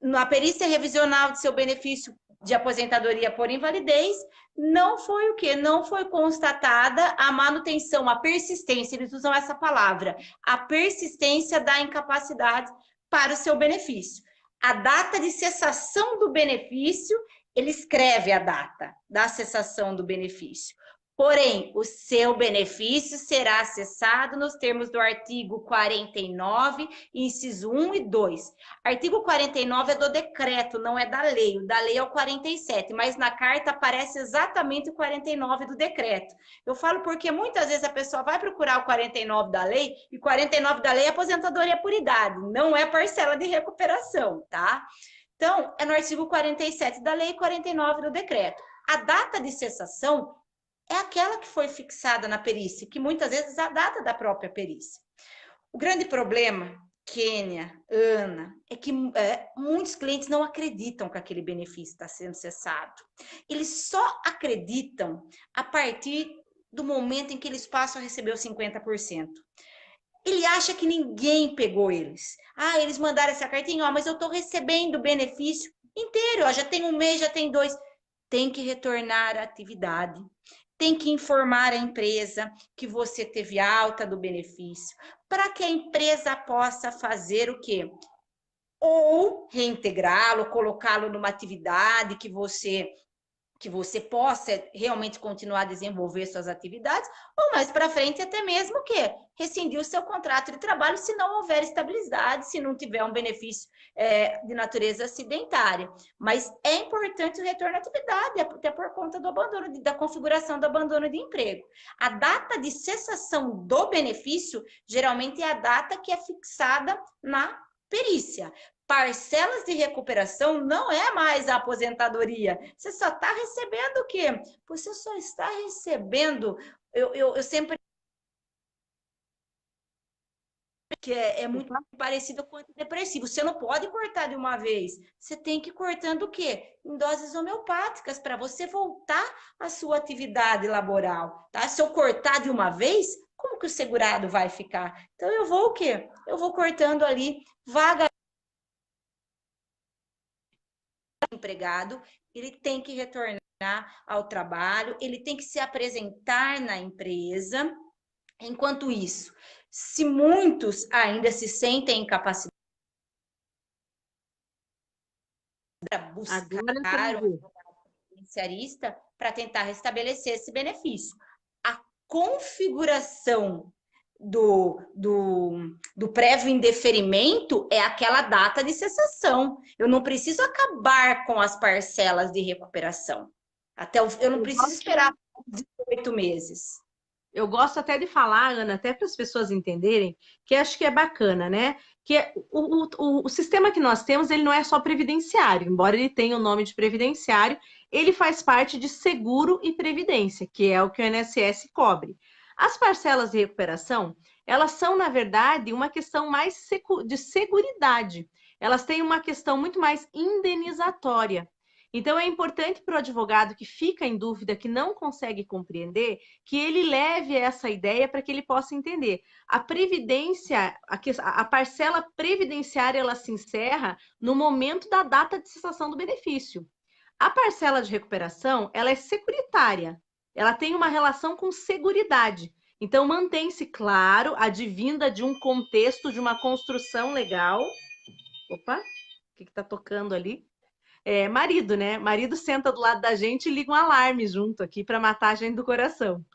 na perícia revisional de seu benefício de aposentadoria por invalidez, não foi o quê? Não foi constatada a manutenção, a persistência, eles usam essa palavra, a persistência da incapacidade para o seu benefício. A data de cessação do benefício, ele escreve a data da cessação do benefício. Porém, o seu benefício será cessado nos termos do artigo 49, inciso 1 e 2. Artigo 49 é do decreto, não é da lei. O da lei é o 47, mas na carta aparece exatamente o 49 do decreto. Eu falo porque muitas vezes a pessoa vai procurar o 49 da lei, e 49 da lei é aposentadoria por idade, não é parcela de recuperação, tá? Então, é no artigo 47 da lei e 49 do decreto. A data de cessação é aquela que foi fixada na perícia, que muitas vezes é a data da própria perícia. O grande problema, Kênia, Ana, é que muitos clientes não acreditam que aquele benefício está sendo cessado. Eles só acreditam a partir do momento em que eles passam a receber os 50%. Ele acha que ninguém pegou eles. Ah, eles mandaram essa cartinha, mas eu estou recebendo o benefício inteiro, já tem 1 mês, já tem 2. Tem que retornar à atividade. Tem que informar a empresa que você teve alta do benefício, para que a empresa possa fazer o quê? Ou reintegrá-lo, colocá-lo numa atividade que você possa realmente continuar a desenvolver suas atividades, ou mais para frente até mesmo o quê? Rescindir o seu contrato de trabalho se não houver estabilidade, se não tiver um benefício de natureza acidentária. Mas é importante o retorno à atividade, até por conta do abandono, da configuração do abandono de emprego. A data de cessação do benefício, geralmente é a data que é fixada na perícia. Parcelas de recuperação não é mais a aposentadoria. Você só está recebendo o quê? Você só está recebendo, eu sempre que é muito parecido com o antidepressivo. Você não pode cortar de uma vez. Você tem que ir cortando o quê? Em doses homeopáticas, para você voltar à sua atividade laboral. Tá? Se eu cortar de uma vez, como que o segurado vai ficar? Então, eu vou o quê? Eu vou cortando ali vaga. Empregado, ele tem que retornar ao trabalho, ele tem que se apresentar na empresa. Enquanto isso, se muitos ainda se sentem incapacitados para buscar um beneficiarista para tentar restabelecer esse benefício. A configuração do prévio indeferimento é aquela data de cessação. Eu não preciso acabar com as parcelas de recuperação. Eu não preciso esperar 18 meses. Eu gosto até de falar, Ana, até para as pessoas entenderem, que acho que é bacana, né? Que o sistema que nós temos, ele não é só previdenciário, embora ele tenha o nome de previdenciário, ele faz parte de seguro e previdência, que é o que o INSS cobre. As parcelas de recuperação, elas são, na verdade, uma questão mais de seguridade. Elas têm uma questão muito mais indenizatória. Então, é importante para o advogado que fica em dúvida, que não consegue compreender, que ele leve essa ideia para que ele possa entender. A previdência, a parcela previdenciária, ela se encerra no momento da data de cessação do benefício. A parcela de recuperação, ela é securitária. Ela tem uma relação com seguridade. Então, mantém-se claro a advinda de um contexto, de uma construção legal. Opa, o que está tocando ali? Marido, né? Marido senta do lado da gente e liga um alarme junto aqui para matar a gente do coração.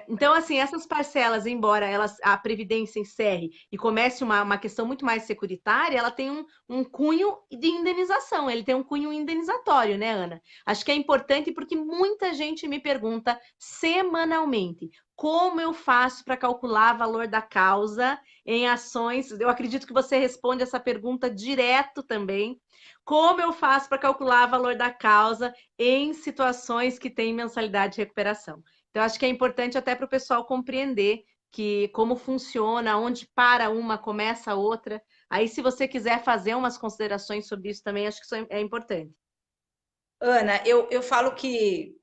Então, assim, essas parcelas, embora a Previdência encerre e comece uma questão muito mais securitária, ela tem um cunho de indenização, ele tem um cunho indenizatório, né, Ana? Acho que é importante porque muita gente me pergunta semanalmente como eu faço para calcular o valor da causa em ações. Eu acredito que você responde essa pergunta direto também. Como eu faço para calcular o valor da causa em situações que têm mensalidade de recuperação? Então, acho que é importante até para o pessoal compreender que como funciona, onde para uma, começa a outra. Aí, se você quiser fazer umas considerações sobre isso também, acho que isso é importante. Ana, eu falo que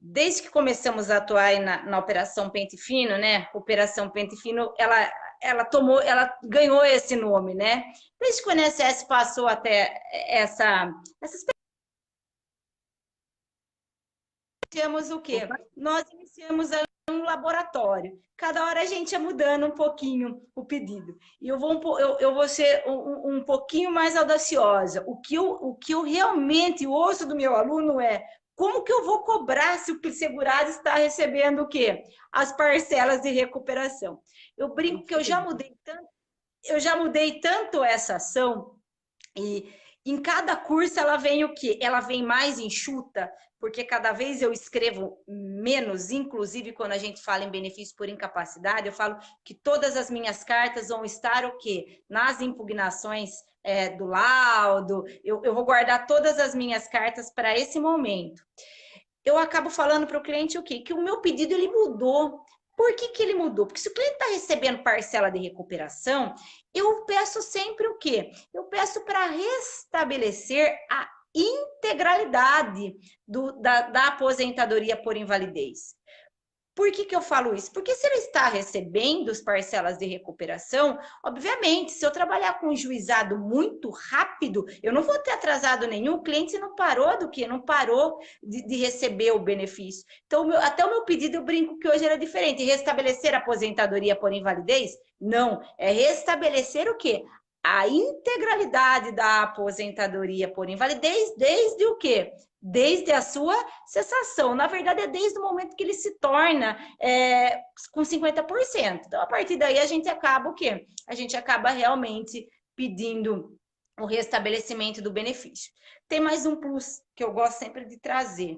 desde que começamos a atuar aí na Operação Pente Fino, né? Operação Pente Fino, ela ganhou esse nome, né? Desde que o INSS passou até essas iniciamos o quê? Opa. Nós iniciamos um laboratório. Cada hora a gente ia mudando um pouquinho o pedido. E eu vou ser um pouquinho mais audaciosa. O que eu realmente ouço do meu aluno é como que eu vou cobrar se o segurado está recebendo o quê? As parcelas de recuperação. Eu brinco que eu já mudei tanto essa ação e em cada curso ela vem o quê? Ela vem mais enxuta, porque cada vez eu escrevo menos, inclusive quando a gente fala em benefício por incapacidade, eu falo que todas as minhas cartas vão estar o quê? Nas impugnações do laudo, eu vou guardar todas as minhas cartas para esse momento. Eu acabo falando para o cliente o quê? Que o meu pedido ele mudou. Por que ele mudou? Porque se o cliente está recebendo parcela de recuperação, eu peço sempre o quê? Eu peço para restabelecer a integralidade da aposentadoria por invalidez. Por que eu falo isso? Porque se ele está recebendo as parcelas de recuperação, obviamente, se eu trabalhar com um juizado muito rápido, eu não vou ter atrasado nenhum, o cliente não parou do quê? Não parou de receber o benefício. Então, até o meu pedido, eu brinco que hoje era diferente. Restabelecer a aposentadoria por invalidez? Não, é restabelecer o quê? A integralidade da aposentadoria por invalidez, desde o quê? Desde a sua cessação. Na verdade, é desde o momento que ele se torna com 50%. Então, a partir daí, a gente acaba o quê? A gente acaba realmente pedindo o restabelecimento do benefício. Tem mais um plus que eu gosto sempre de trazer.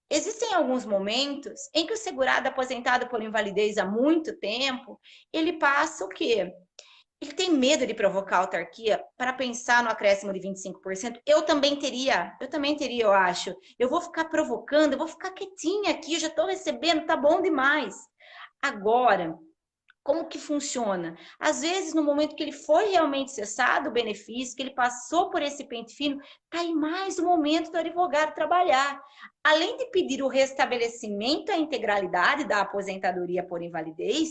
Existem alguns momentos em que o segurado aposentado por invalidez há muito tempo, ele passa o quê? Ele tem medo de provocar autarquia para pensar no acréscimo de 25%. Eu também teria, eu acho. Eu vou ficar provocando, eu vou ficar quietinha aqui, eu já estou recebendo, tá bom demais. Agora, como que funciona? Às vezes, no momento que ele foi realmente cessado o benefício, que ele passou por esse pente fino, está aí mais o momento do advogado trabalhar. Além de pedir o restabelecimento à integralidade da aposentadoria por invalidez,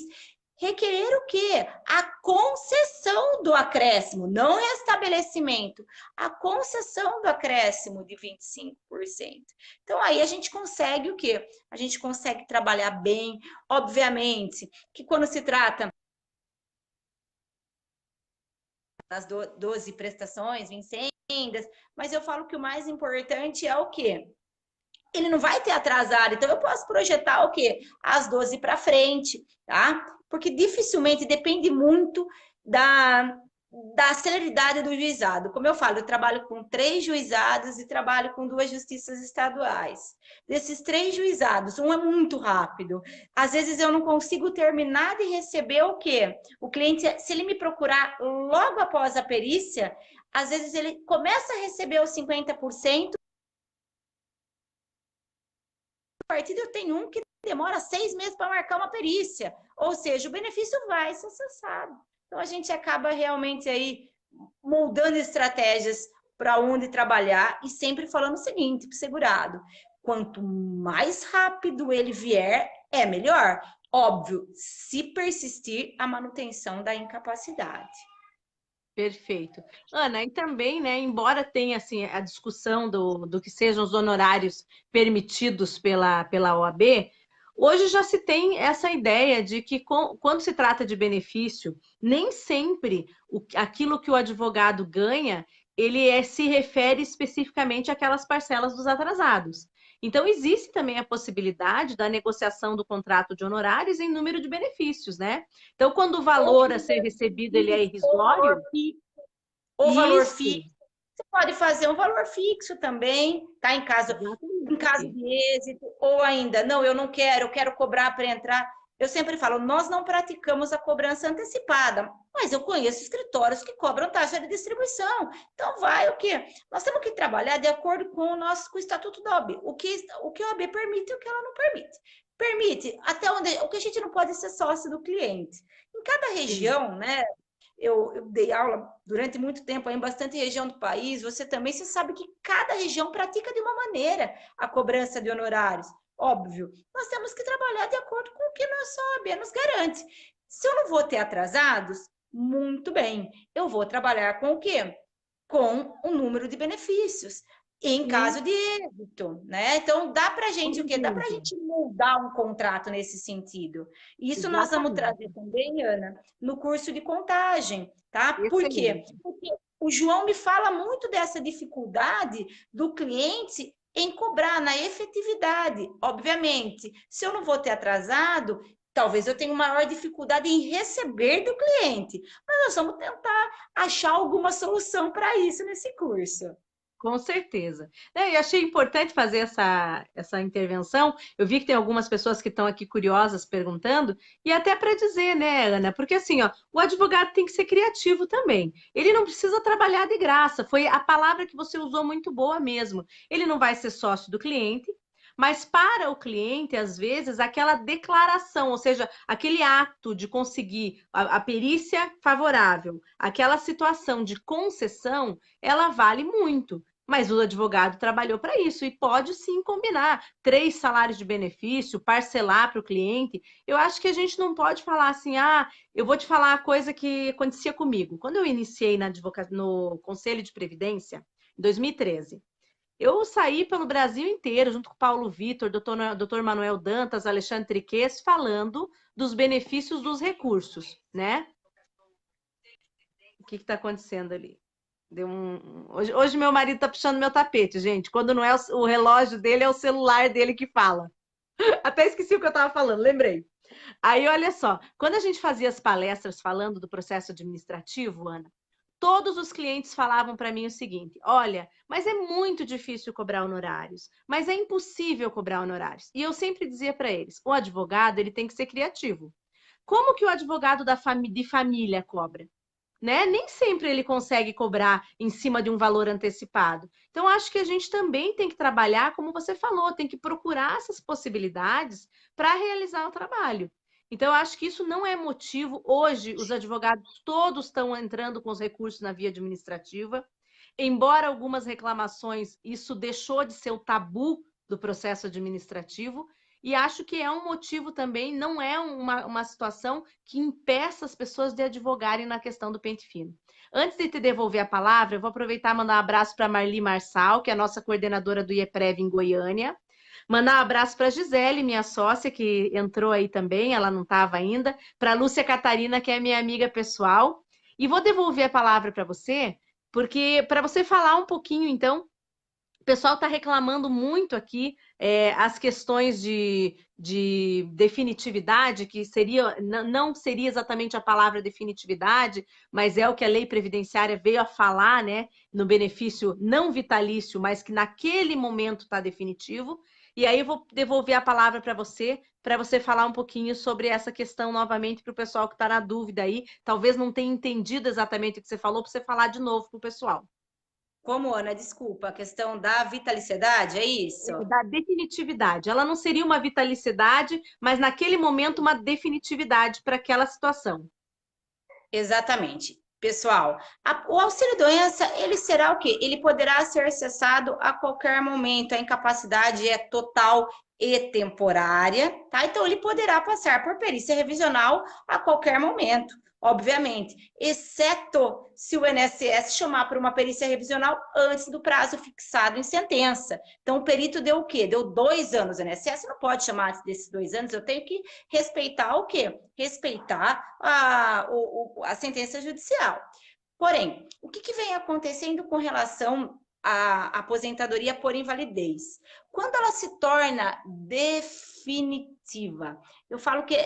requerer o quê? A concessão do acréscimo, não restabelecimento, a concessão do acréscimo de 25%. Então, aí a gente consegue o quê? A gente consegue trabalhar bem, obviamente, que quando se trata das 12 prestações, vincendas, mas eu falo que o mais importante é o quê? Ele não vai ter atrasado, então eu posso projetar o quê? As 12 para frente, tá? Porque dificilmente depende muito da celeridade do juizado. Como eu falo, eu trabalho com 3 juizados e trabalho com 2 justiças estaduais. Desses 3 juizados, um é muito rápido. Às vezes eu não consigo terminar de receber o quê? O cliente, se ele me procurar logo após a perícia, às vezes ele começa a receber os 50%, partida eu tenho um que demora 6 meses para marcar uma perícia, ou seja, o benefício vai ser cessado. Então a gente acaba realmente aí moldando estratégias para onde trabalhar e sempre falando o seguinte para o segurado: quanto mais rápido ele vier, é melhor. Óbvio, se persistir a manutenção da incapacidade. Perfeito. Ana, e também, né, embora tenha assim, a discussão do que sejam os honorários permitidos pela OAB, Hoje já se tem essa ideia de que quando se trata de benefício, nem sempre aquilo que o advogado ganha, se refere especificamente àquelas parcelas dos atrasados. Então, existe também a possibilidade da negociação do contrato de honorários em número de benefícios, né? Então, quando o valor a ser recebido ele é irrisório, ou valor isso, fixo. Você pode fazer um valor fixo também, tá? Em caso exatamente. de êxito, ou ainda, não, eu quero cobrar para entrar. Eu sempre falo, nós não praticamos a cobrança antecipada, mas eu conheço escritórios que cobram taxa de distribuição. Então, vai o quê? Nós temos que trabalhar de acordo com o Estatuto da OAB. O que a OAB permite e o que ela não permite. Permite, até onde, o que a gente não pode ser sócio do cliente. Em cada Sim. região, né? Eu dei aula durante muito tempo em bastante região do país. Você sabe que cada região pratica de uma maneira a cobrança de honorários. Óbvio, nós temos que trabalhar de acordo com o que nossa OAB nos garante. Se eu não vou ter atrasados, muito bem. Eu vou trabalhar com o quê? Com o número de benefícios em Sim, caso de êxito, né? Então, dá para por gente o quê? Dá para a exemplo. gente mudar um contrato nesse sentido. Isso nós vamos trazer Exatamente. também, Ana, no curso de contagem, tá? Por quê? Excelente. Porque o João me fala muito dessa dificuldade do cliente em cobrar na efetividade. Obviamente, se eu não vou ter atrasado, talvez eu tenha maior dificuldade em receber do cliente. Mas nós vamos tentar achar alguma solução para isso nesse curso. Com certeza. E achei importante fazer essa intervenção. Eu vi que tem algumas pessoas que estão aqui curiosas perguntando, e até para dizer, né, Ana? Porque assim, ó, o advogado tem que ser criativo também. Ele não precisa trabalhar de graça. Foi a palavra que você usou muito boa mesmo. Ele não vai ser sócio do cliente, mas para o cliente, às vezes, aquela declaração, ou seja, aquele ato de conseguir a perícia favorável, aquela situação de concessão, ela vale muito. Mas o advogado trabalhou para isso e pode sim combinar 3 salários de benefício, parcelar para o cliente. Eu acho que a gente não pode falar assim, eu vou te falar a coisa que acontecia comigo. Quando eu iniciei no Conselho de Previdência, em 2013, eu saí pelo Brasil inteiro, junto com o Paulo Vitor, doutor Manuel Dantas, Alexandre Triques, falando dos benefícios dos recursos, né? O que está acontecendo ali? Hoje meu marido está puxando meu tapete, gente. Quando não é o relógio dele, é o celular dele que fala. Até esqueci o que eu estava falando, lembrei. Aí, olha só, quando a gente fazia as palestras falando do processo administrativo, Ana, todos os clientes falavam para mim o seguinte: olha, mas é muito difícil cobrar honorários, mas é impossível cobrar honorários. E eu sempre dizia para eles: o advogado ele tem que ser criativo. Como que o advogado de família cobra? Né? Nem sempre ele consegue cobrar em cima de um valor antecipado. Então, acho que a gente também tem que trabalhar, como você falou, tem que procurar essas possibilidades para realizar o trabalho. Então, acho que isso não é motivo. Hoje, os advogados todos estão entrando com os recursos na via administrativa. Embora algumas reclamações, isso deixou de ser o tabu do processo administrativo, e acho que é um motivo também, não é uma situação que impeça as pessoas de advogarem na questão do pente fino. Antes de te devolver a palavra, eu vou aproveitar e mandar um abraço para Marli Marçal, que é a nossa coordenadora do IEPREV em Goiânia. Mandar um abraço para a Gisele, minha sócia, que entrou aí também, ela não estava ainda. Para a Lúcia Catarina, que é minha amiga pessoal. E vou devolver a palavra para você, porque para você falar um pouquinho, então, o pessoal está reclamando muito aqui as questões de definitividade, que seria, não seria exatamente a palavra definitividade, mas é o que a lei previdenciária veio a falar, né? No benefício não vitalício, mas que naquele momento está definitivo. E aí eu vou devolver a palavra para você falar um pouquinho sobre essa questão novamente para o pessoal que está na dúvida aí. Talvez não tenha entendido exatamente o que você falou, para você falar de novo para o pessoal. Como, Ana, desculpa, a questão da vitaliciedade, é isso? Da definitividade. Ela não seria uma vitalicidade, mas naquele momento uma definitividade para aquela situação. Exatamente. Pessoal, o auxílio-doença, ele será o quê? Ele poderá ser acessado a qualquer momento, a incapacidade é total e temporária, tá? Então, ele poderá passar por perícia revisional a qualquer momento. obviamente, exceto se o INSS chamar para uma perícia revisional antes do prazo fixado em sentença. Então, o perito deu o quê? Deu 2 anos. O INSS não pode chamar antes desses 2 anos, eu tenho que respeitar o quê? Respeitar a sentença judicial. Porém, o que vem acontecendo com relação à aposentadoria por invalidez? Quando ela se torna definitiva, eu falo que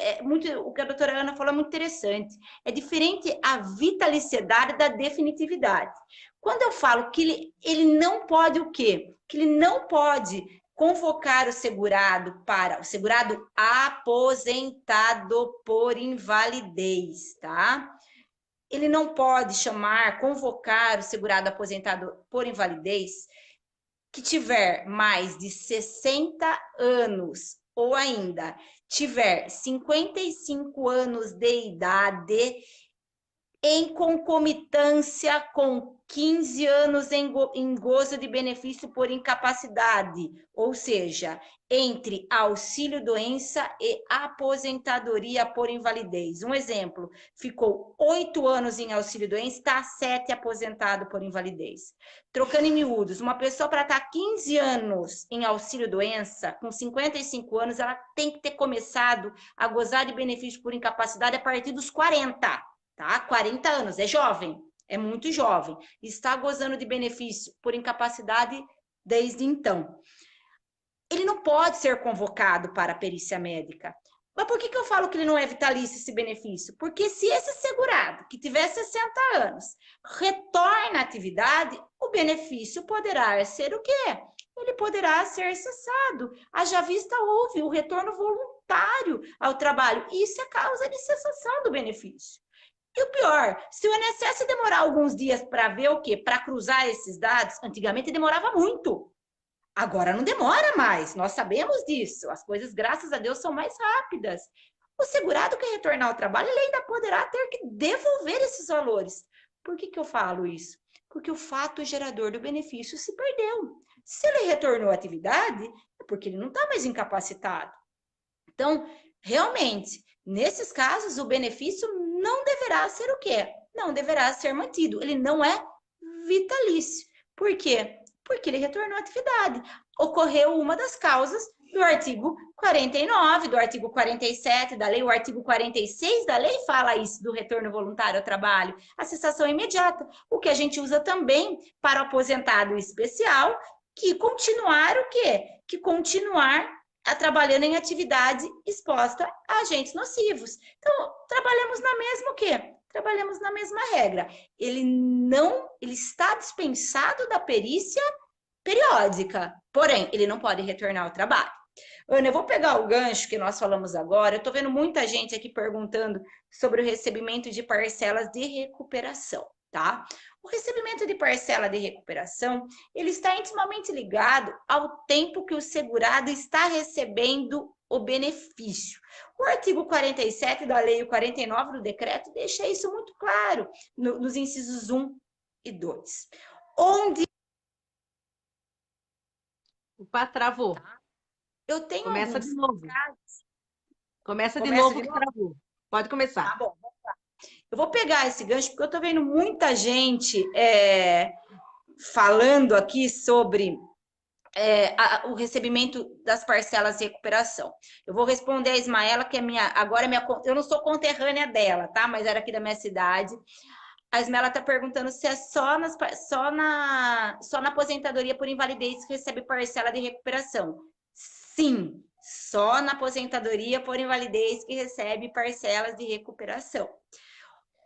o que a doutora Ana falou é muito interessante. É diferente a vitaliciedade da definitividade. Quando eu falo que ele não pode o quê? Que ele não pode convocar o segurado aposentado por invalidez, tá? Ele não pode convocar o segurado aposentado por invalidez que tiver mais de 60 anos ou ainda tiver 55 anos de idade em concomitância com 15 anos em gozo de benefício por incapacidade, ou seja, entre auxílio-doença e aposentadoria por invalidez. Um exemplo, ficou 8 anos em auxílio-doença, está 7 aposentado por invalidez. Trocando em miúdos, uma pessoa para estar 15 anos em auxílio-doença, com 55 anos, ela tem que ter começado a gozar de benefício por incapacidade a partir dos 40. Tá? 40 anos, é jovem, é muito jovem. Está gozando de benefício por incapacidade desde então. Ele não pode ser convocado para a perícia médica. Mas por que eu falo que ele não é vitalício esse benefício? Porque se esse segurado, que tiver 60 anos, retorna à atividade, o benefício poderá ser o quê? Ele poderá ser cessado. Haja vista houve o retorno voluntário ao trabalho. Isso é causa de cessação do benefício. E o pior, se o INSS demorar alguns dias para ver o quê? Para cruzar esses dados, antigamente demorava muito. Agora não demora mais, nós sabemos disso. As coisas, graças a Deus, são mais rápidas. O segurado que retornar ao trabalho, ele ainda poderá ter que devolver esses valores. Por que eu falo isso? Porque o fato gerador do benefício se perdeu. Se ele retornou à atividade, é porque ele não está mais incapacitado. Então, realmente, nesses casos, o benefício não deverá ser o quê? Não deverá ser mantido. Ele não é vitalício. Por quê? Porque ele retornou à atividade. Ocorreu uma das causas do artigo 49, do artigo 47 da lei, o artigo 46 da lei fala isso, do retorno voluntário ao trabalho, a cessação imediata, o que a gente usa também para o aposentado especial, que continuar o quê? Que continuar trabalhando em atividade exposta a agentes nocivos. Então, trabalhamos na mesma o quê? Trabalhamos na mesma regra. Ele está dispensado da perícia periódica, porém, ele não pode retornar ao trabalho. Ana, eu vou pegar o gancho que nós falamos agora. Eu estou vendo muita gente aqui perguntando sobre o recebimento de parcelas de recuperação, tá? O recebimento de parcela de recuperação, ele está intimamente ligado ao tempo que o segurado está recebendo o benefício. O artigo 47 da lei e o 49 do decreto deixa isso muito claro nos incisos 1 e 2. Onde... Opa, travou. Eu tenho Começa de novo. casos... Começa de novo que travou. Pode começar. Tá bom, vamos lá. Eu vou pegar esse gancho porque eu estou vendo muita gente falando aqui sobre o recebimento das parcelas de recuperação. Eu vou responder a Ismaela, que é eu não sou conterrânea dela, tá? Mas era aqui da minha cidade. A Ismaela está perguntando se é só na aposentadoria por invalidez que recebe parcela de recuperação. Sim, só na aposentadoria por invalidez que recebe parcelas de recuperação.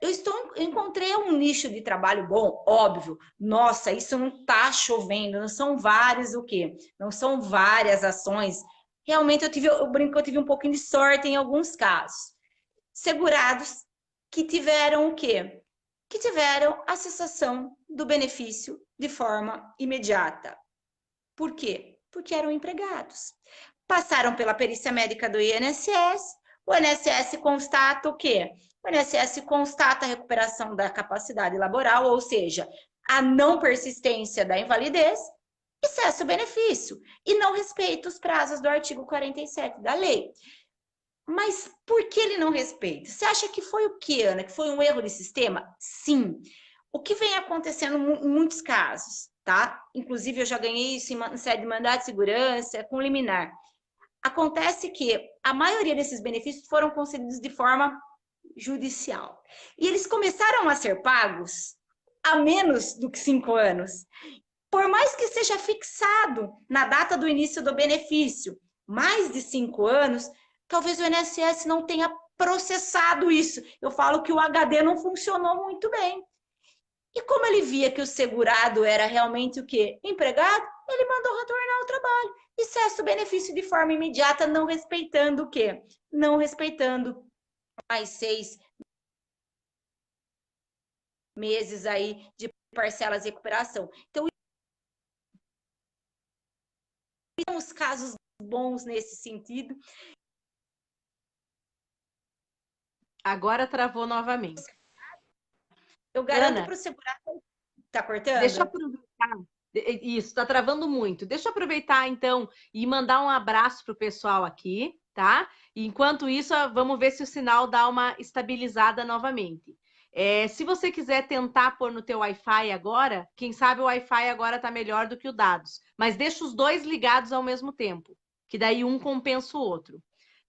Eu encontrei um nicho de trabalho bom, óbvio. Nossa, isso não está chovendo, não são vários o quê? Não são várias ações. Realmente eu brinco que eu tive um pouquinho de sorte em alguns casos. Segurados que tiveram o quê? Que tiveram a cessação do benefício de forma imediata. Por quê? Porque eram empregados. Passaram pela perícia médica do INSS, o INSS constata o quê? O INSS constata a recuperação da capacidade laboral, ou seja, a não persistência da invalidez, e cessa o benefício, e não respeita os prazos do artigo 47 da lei. Mas por que ele não respeita? Você acha que foi o quê, Ana? Que foi um erro de sistema? Sim. O que vem acontecendo em muitos casos, tá? Inclusive, eu já ganhei isso em sede de mandado de segurança, com liminar. Acontece que a maioria desses benefícios foram concedidos de forma judicial. E eles começaram a ser pagos há menos do que 5 anos. Por mais que seja fixado na data do início do benefício, mais de 5 anos, talvez o INSS não tenha processado isso. Eu falo que o HD não funcionou muito bem. E como ele via que o segurado era realmente o quê? Empregado, ele mandou retornar ao trabalho. E cessa o benefício de forma imediata, não respeitando o quê? Não respeitando mais 6 meses aí de parcelas de recuperação. Então, temos casos bons nesse sentido. Agora travou novamente. Eu garanto Ana, para o segurado... Tá cortando? deixa eu aproveitar. Isso, está travando muito. Deixa eu aproveitar, então, e mandar um abraço para o pessoal aqui, tá? E enquanto isso, vamos ver se o sinal dá uma estabilizada novamente. Se você quiser tentar pôr no teu Wi-Fi agora, quem sabe o Wi-Fi agora está melhor do que o dados. Mas deixa os dois ligados ao mesmo tempo, que daí um compensa o outro.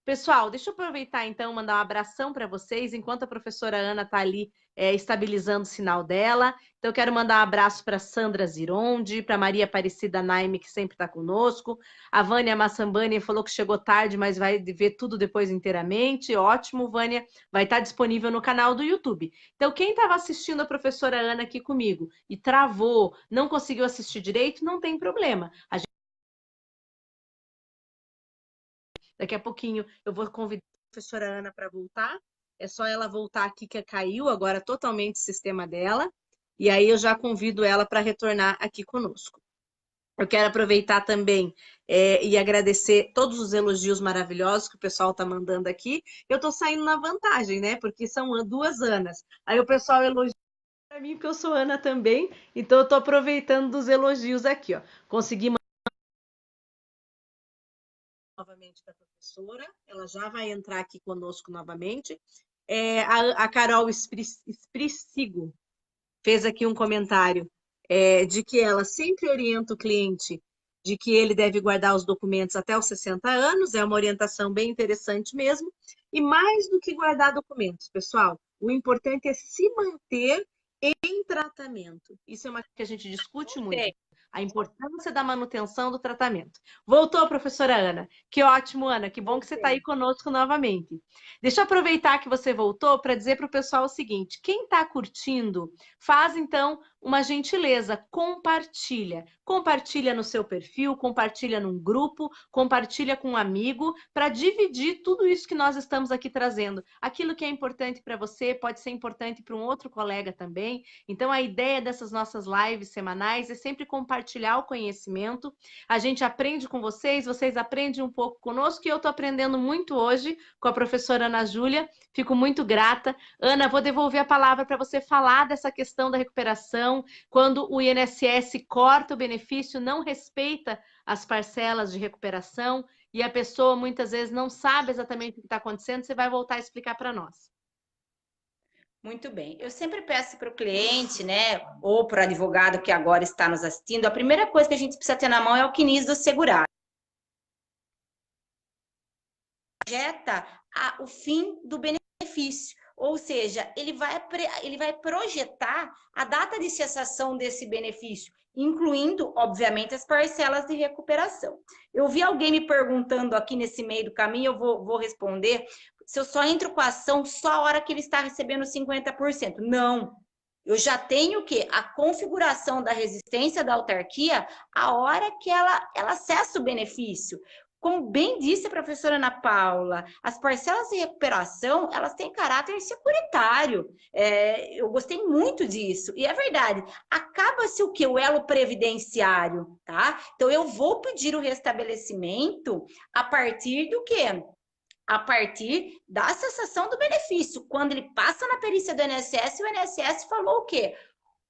Pessoal, deixa eu aproveitar então, mandar um abração para vocês, enquanto a professora Ana está ali estabilizando o sinal dela. Então, eu quero mandar um abraço para Sandra Zironde, para Maria Aparecida Naime, que sempre está conosco. A Vânia Massambani falou que chegou tarde, mas vai ver tudo depois inteiramente. Ótimo, Vânia. Vai estar disponível no canal do YouTube. Então, quem estava assistindo a professora Ana aqui comigo e travou, não conseguiu assistir direito, não tem problema. Daqui a pouquinho eu vou convidar a professora Ana para voltar. É só ela voltar aqui que caiu agora totalmente o sistema dela. E aí eu já convido ela para retornar aqui conosco. Eu quero aproveitar também e agradecer todos os elogios maravilhosos que o pessoal está mandando aqui. Eu estou saindo na vantagem, né? Porque são 2 Anas. Aí o pessoal elogia para mim, porque eu sou Ana também. Então eu estou aproveitando dos elogios aqui, ó. Consegui novamente para a professora, ela já vai entrar aqui conosco novamente. A Carol Espricigo fez aqui um comentário de que ela sempre orienta o cliente de que ele deve guardar os documentos até os 60 anos, é uma orientação bem interessante mesmo, e mais do que guardar documentos, pessoal, o importante é se manter em tratamento. Isso é uma que a gente discute muito. A importância da manutenção do tratamento. Voltou, professora Ana. Que ótimo, Ana. Que bom que você está aí conosco novamente. Deixa eu aproveitar que você voltou para dizer para o pessoal o seguinte: quem está curtindo, faz então uma gentileza, compartilha. Compartilha no seu perfil, compartilha num grupo, compartilha com um amigo, para dividir tudo isso que nós estamos aqui trazendo. Aquilo que é importante para você pode ser importante para um outro colega também. Então, a ideia dessas nossas lives semanais é sempre compartilhar o conhecimento. A gente aprende com vocês, vocês aprendem um pouco conosco, e eu estou aprendendo muito hoje com a professora Ana Júlia. Fico muito grata. Ana, vou devolver a palavra para você falar dessa questão da recuperação, quando o INSS corta o benefício, não respeita as parcelas de recuperação, e a pessoa muitas vezes não sabe exatamente o que está acontecendo. Você vai voltar a explicar para nós. Muito bem. Eu sempre peço para o cliente, né, ou para o advogado que agora está nos assistindo, a primeira coisa que a gente precisa ter na mão é o CNIS do segurado. Projeta o fim do benefício, ou seja, ele vai projetar a data de cessação desse benefício, incluindo, obviamente, as parcelas de recuperação. Eu vi alguém me perguntando aqui nesse meio do caminho, eu vou responder, se eu só entro com a ação só a hora que ele está recebendo 50%. Não. Eu já tenho o quê? A configuração da resistência da autarquia a hora que ela cessa o benefício. Como bem disse a professora Ana Paula, as parcelas de recuperação, elas têm caráter securitário. Eu gostei muito disso. E é verdade, acaba-se o quê? O elo previdenciário, tá? Então, eu vou pedir o restabelecimento a partir do quê? A partir da cessação do benefício. Quando ele passa na perícia do INSS, o INSS falou o quê?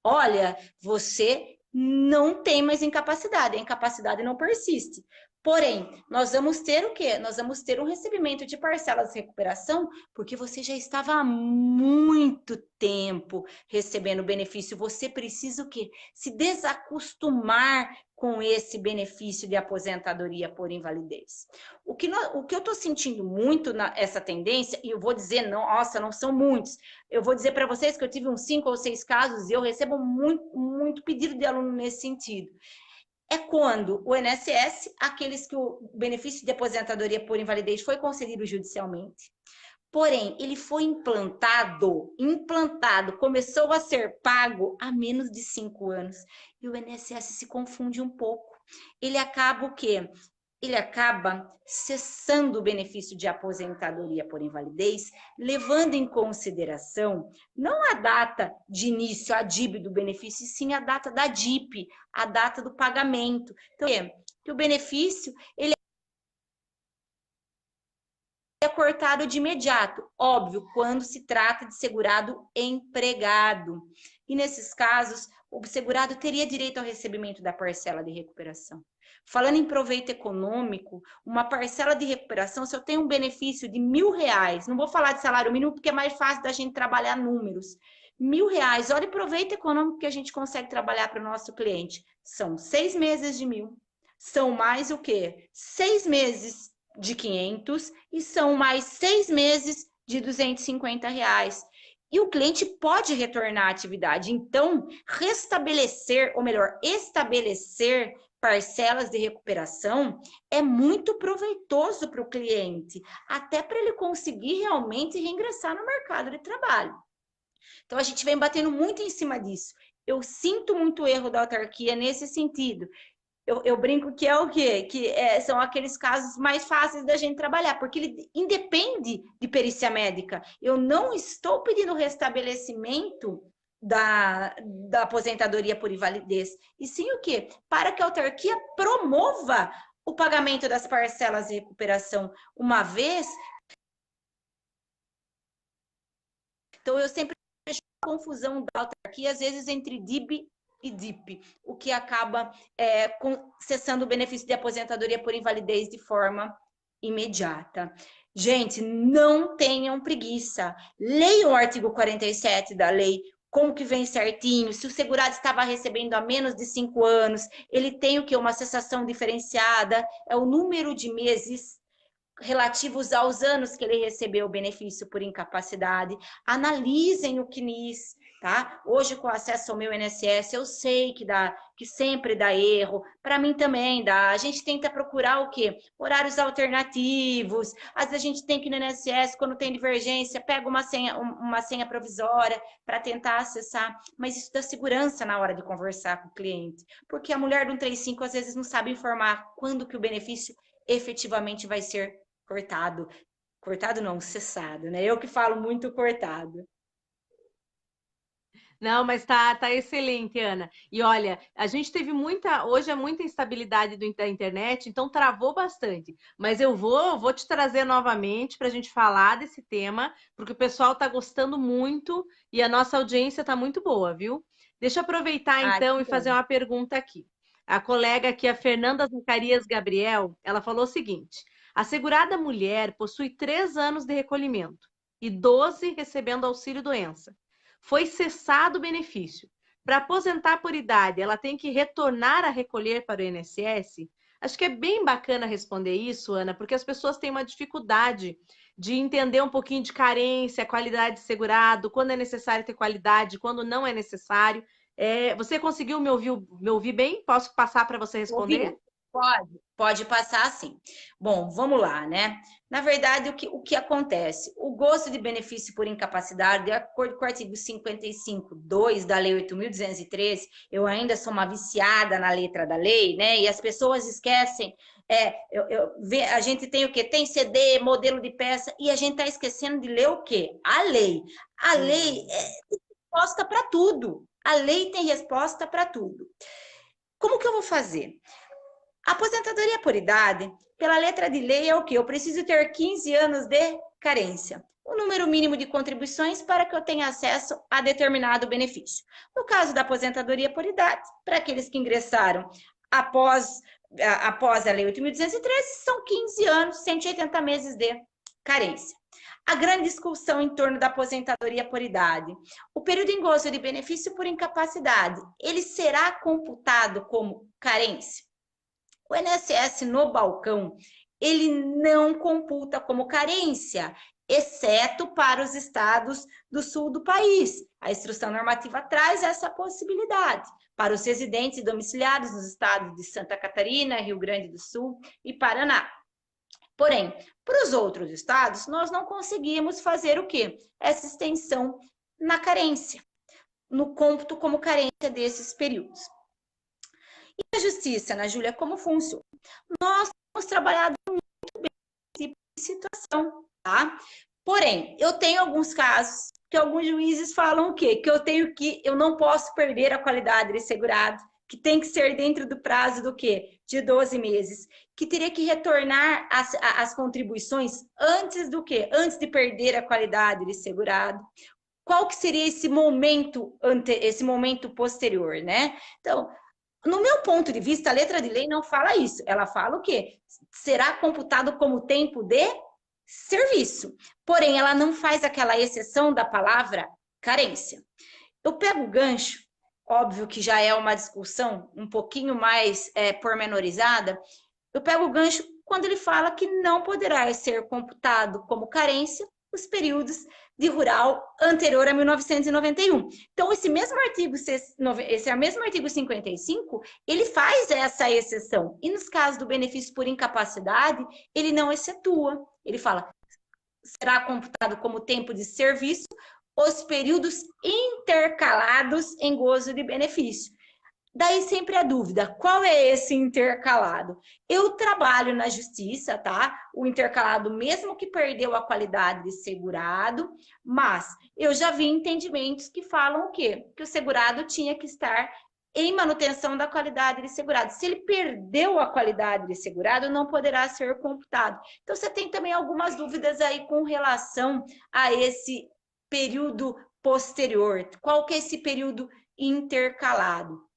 Olha, você não tem mais incapacidade, a incapacidade não persiste. Porém, nós vamos ter o quê? Nós vamos ter um recebimento de parcelas de recuperação, porque você já estava há muito tempo recebendo benefício. Você precisa o quê? Se desacostumar com esse benefício de aposentadoria por invalidez. O que eu estou sentindo muito essa tendência, e eu vou dizer, não, nossa, não são muitos. Eu vou dizer para vocês que eu tive uns 5 ou 6 casos e eu recebo muito pedido de aluno nesse sentido. É quando o INSS, aqueles que o benefício de aposentadoria por invalidez foi concedido judicialmente, porém, ele foi implantado, começou a ser pago há menos de 5 anos. E o INSS se confunde um pouco. Ele acaba o quê? Ele acaba cessando o benefício de aposentadoria por invalidez, levando em consideração não a data de início, a DIB do benefício, e sim a data da DIP, a data do pagamento. Então, que o benefício ele é cortado de imediato, óbvio, quando se trata de segurado empregado. E nesses casos, o segurado teria direito ao recebimento da parcela de recuperação. Falando em proveito econômico, uma parcela de recuperação, se eu tenho um benefício de R$1.000, não vou falar de salário mínimo porque é mais fácil da gente trabalhar números. R$1.000, olha o proveito econômico que a gente consegue trabalhar para o nosso cliente. São 6 meses de 1.000, são mais o quê? 6 meses de 500 e são mais 6 meses de R$250. E o cliente pode retornar à atividade. Então, restabelecer, ou melhor, estabelecer parcelas de recuperação é muito proveitoso para o cliente, até para ele conseguir realmente reingressar no mercado de trabalho. Então, a gente vem batendo muito em cima disso. Eu sinto muito erro da autarquia nesse sentido. Eu brinco que é o quê? São aqueles casos mais fáceis da gente trabalhar, porque ele independe de perícia médica. Eu não estou pedindo restabelecimento da aposentadoria por invalidez, e sim o quê? Para que a autarquia promova o pagamento das parcelas de recuperação, uma vez. Então, eu sempre vejo a confusão da autarquia, às vezes, entre DIB e DIP, o que acaba cessando o benefício de aposentadoria por invalidez de forma imediata. Gente, não tenham preguiça. Leiam o artigo 47 da lei, como que vem certinho, se o segurado estava recebendo há menos de 5 anos, ele tem o que? Uma cessação diferenciada, é o número de meses relativos aos anos que ele recebeu o benefício por incapacidade. Analisem o CNIS, tá? Hoje, com acesso ao meu INSS, eu sei que sempre dá erro. Para mim também dá. A gente tenta procurar o quê? Horários alternativos. Às vezes a gente tem que ir no INSS, quando tem divergência, pega uma senha provisória para tentar acessar. Mas isso dá segurança na hora de conversar com o cliente. Porque a mulher do 135 às vezes não sabe informar quando que o benefício efetivamente vai ser cortado. Cortado não, cessado, né? Eu que falo muito cortado. Não, mas tá excelente, Ana. E olha, a gente teve hoje é muita instabilidade da internet, então travou bastante. Mas eu vou te trazer novamente para a gente falar desse tema, porque o pessoal está gostando muito e a nossa audiência está muito boa, viu? Deixa eu aproveitar então e fazer uma pergunta aqui. A colega aqui, a Fernanda Zacarias Gabriel, ela falou o seguinte: a segurada mulher possui 3 anos de recolhimento e 12 recebendo auxílio-doença. Foi cessado o benefício. Para aposentar por idade, ela tem que retornar a recolher para o INSS? Acho que é bem bacana responder isso, Ana, porque as pessoas têm uma dificuldade de entender um pouquinho de carência, qualidade de segurado, quando é necessário ter qualidade, quando não é necessário. Você conseguiu me ouvir bem? Posso passar para você responder? Pode passar sim. Bom, vamos lá, né? Na verdade, o que acontece? O gozo de benefício por incapacidade, de acordo com o artigo 55.2 da Lei 8.213, eu ainda sou uma viciada na letra da lei, né? E as pessoas esquecem. A gente tem o quê? Tem CD, modelo de peça, e a gente está esquecendo de ler o quê? A lei. A lei tem resposta para tudo. A lei tem resposta para tudo. Como que eu vou fazer? A aposentadoria por idade, pela letra de lei, é o quê? Eu preciso ter 15 anos de carência. O número mínimo de contribuições para que eu tenha acesso a determinado benefício. No caso da aposentadoria por idade, para aqueles que ingressaram após após a Lei 8.213, são 15 anos, 180 meses de carência. A grande discussão em torno da aposentadoria por idade. O período em gozo de benefício por incapacidade, ele será computado como carência? O INSS no balcão, ele não computa como carência, exceto para os estados do sul do país. A instrução normativa traz essa possibilidade para os residentes domiciliados nos estados de Santa Catarina, Rio Grande do Sul e Paraná. Porém, para os outros estados, nós não conseguimos fazer o quê? Essa extensão na carência, no cômputo como carência desses períodos. E a justiça, Ana Júlia, como funciona? Nós temos trabalhado muito bem esse tipo de situação, tá? Porém, eu tenho alguns casos que alguns juízes falam o quê? Que eu não posso perder a qualidade de segurado, que tem que ser dentro do prazo do quê? De 12 meses, que teria que retornar as contribuições antes do quê? Antes de perder a qualidade de segurado. Qual que seria esse momento posterior, né? Então, no meu ponto de vista, a letra de lei não fala isso. Ela fala o quê? Será computado como tempo de serviço. Porém, ela não faz aquela exceção da palavra carência. Eu pego o gancho, óbvio que já é uma discussão um pouquinho mais pormenorizada, eu pego o gancho quando ele fala que não poderá ser computado como carência os períodos de rural anterior a 1991. Então, esse mesmo artigo 55, ele faz essa exceção. E nos casos do benefício por incapacidade, ele não excetua. Ele fala, será computado como tempo de serviço os períodos intercalados em gozo de benefício. Daí sempre a dúvida, qual é esse intercalado? Eu trabalho na justiça, tá? O intercalado, mesmo que perdeu a qualidade de segurado, mas eu já vi entendimentos que falam o quê? Que o segurado tinha que estar em manutenção da qualidade de segurado. Se ele perdeu a qualidade de segurado, não poderá ser computado. Então, você tem também algumas dúvidas aí com relação a esse período posterior. Qual que é esse período intercalado?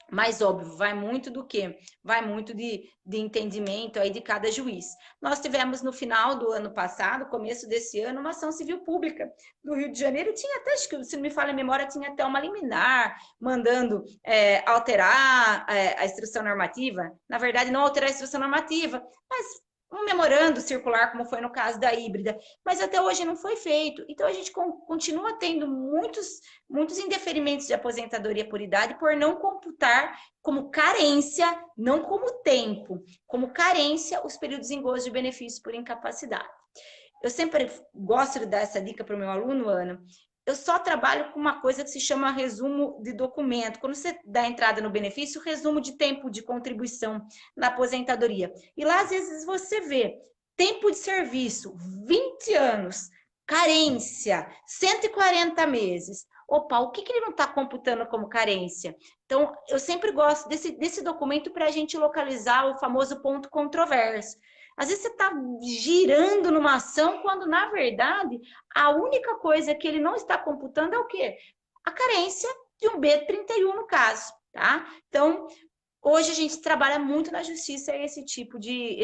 Mas, óbvio, vai muito do quê? Vai muito de entendimento aí de cada juiz. Nós tivemos no final do ano passado, começo desse ano, uma ação civil pública do Rio de Janeiro. Tinha até, acho que, se não me falha a memória, tinha até uma liminar mandando alterar a instrução normativa. Na verdade, não alterar a instrução normativa, mas um memorando circular, como foi no caso da híbrida, mas até hoje não foi feito. Então, a gente continua tendo muitos indeferimentos de aposentadoria por idade por não computar como carência, não como tempo, como carência os períodos em gozo de benefício por incapacidade. Eu sempre gosto de dar essa dica para o meu aluno, Ana. Eu só trabalho com uma coisa que se chama resumo de documento. Quando você dá entrada no benefício, resumo de tempo de contribuição na aposentadoria. E lá, às vezes, você vê tempo de serviço, 20 anos, carência, 140 meses. Opa, o que ele não está computando como carência? Então, eu sempre gosto desse documento para a gente localizar o famoso ponto controverso. Às vezes você está girando numa ação, quando, na verdade, a única coisa que ele não está computando é o quê? A carência de um B31, no caso, tá? Então, hoje a gente trabalha muito na justiça esse tipo de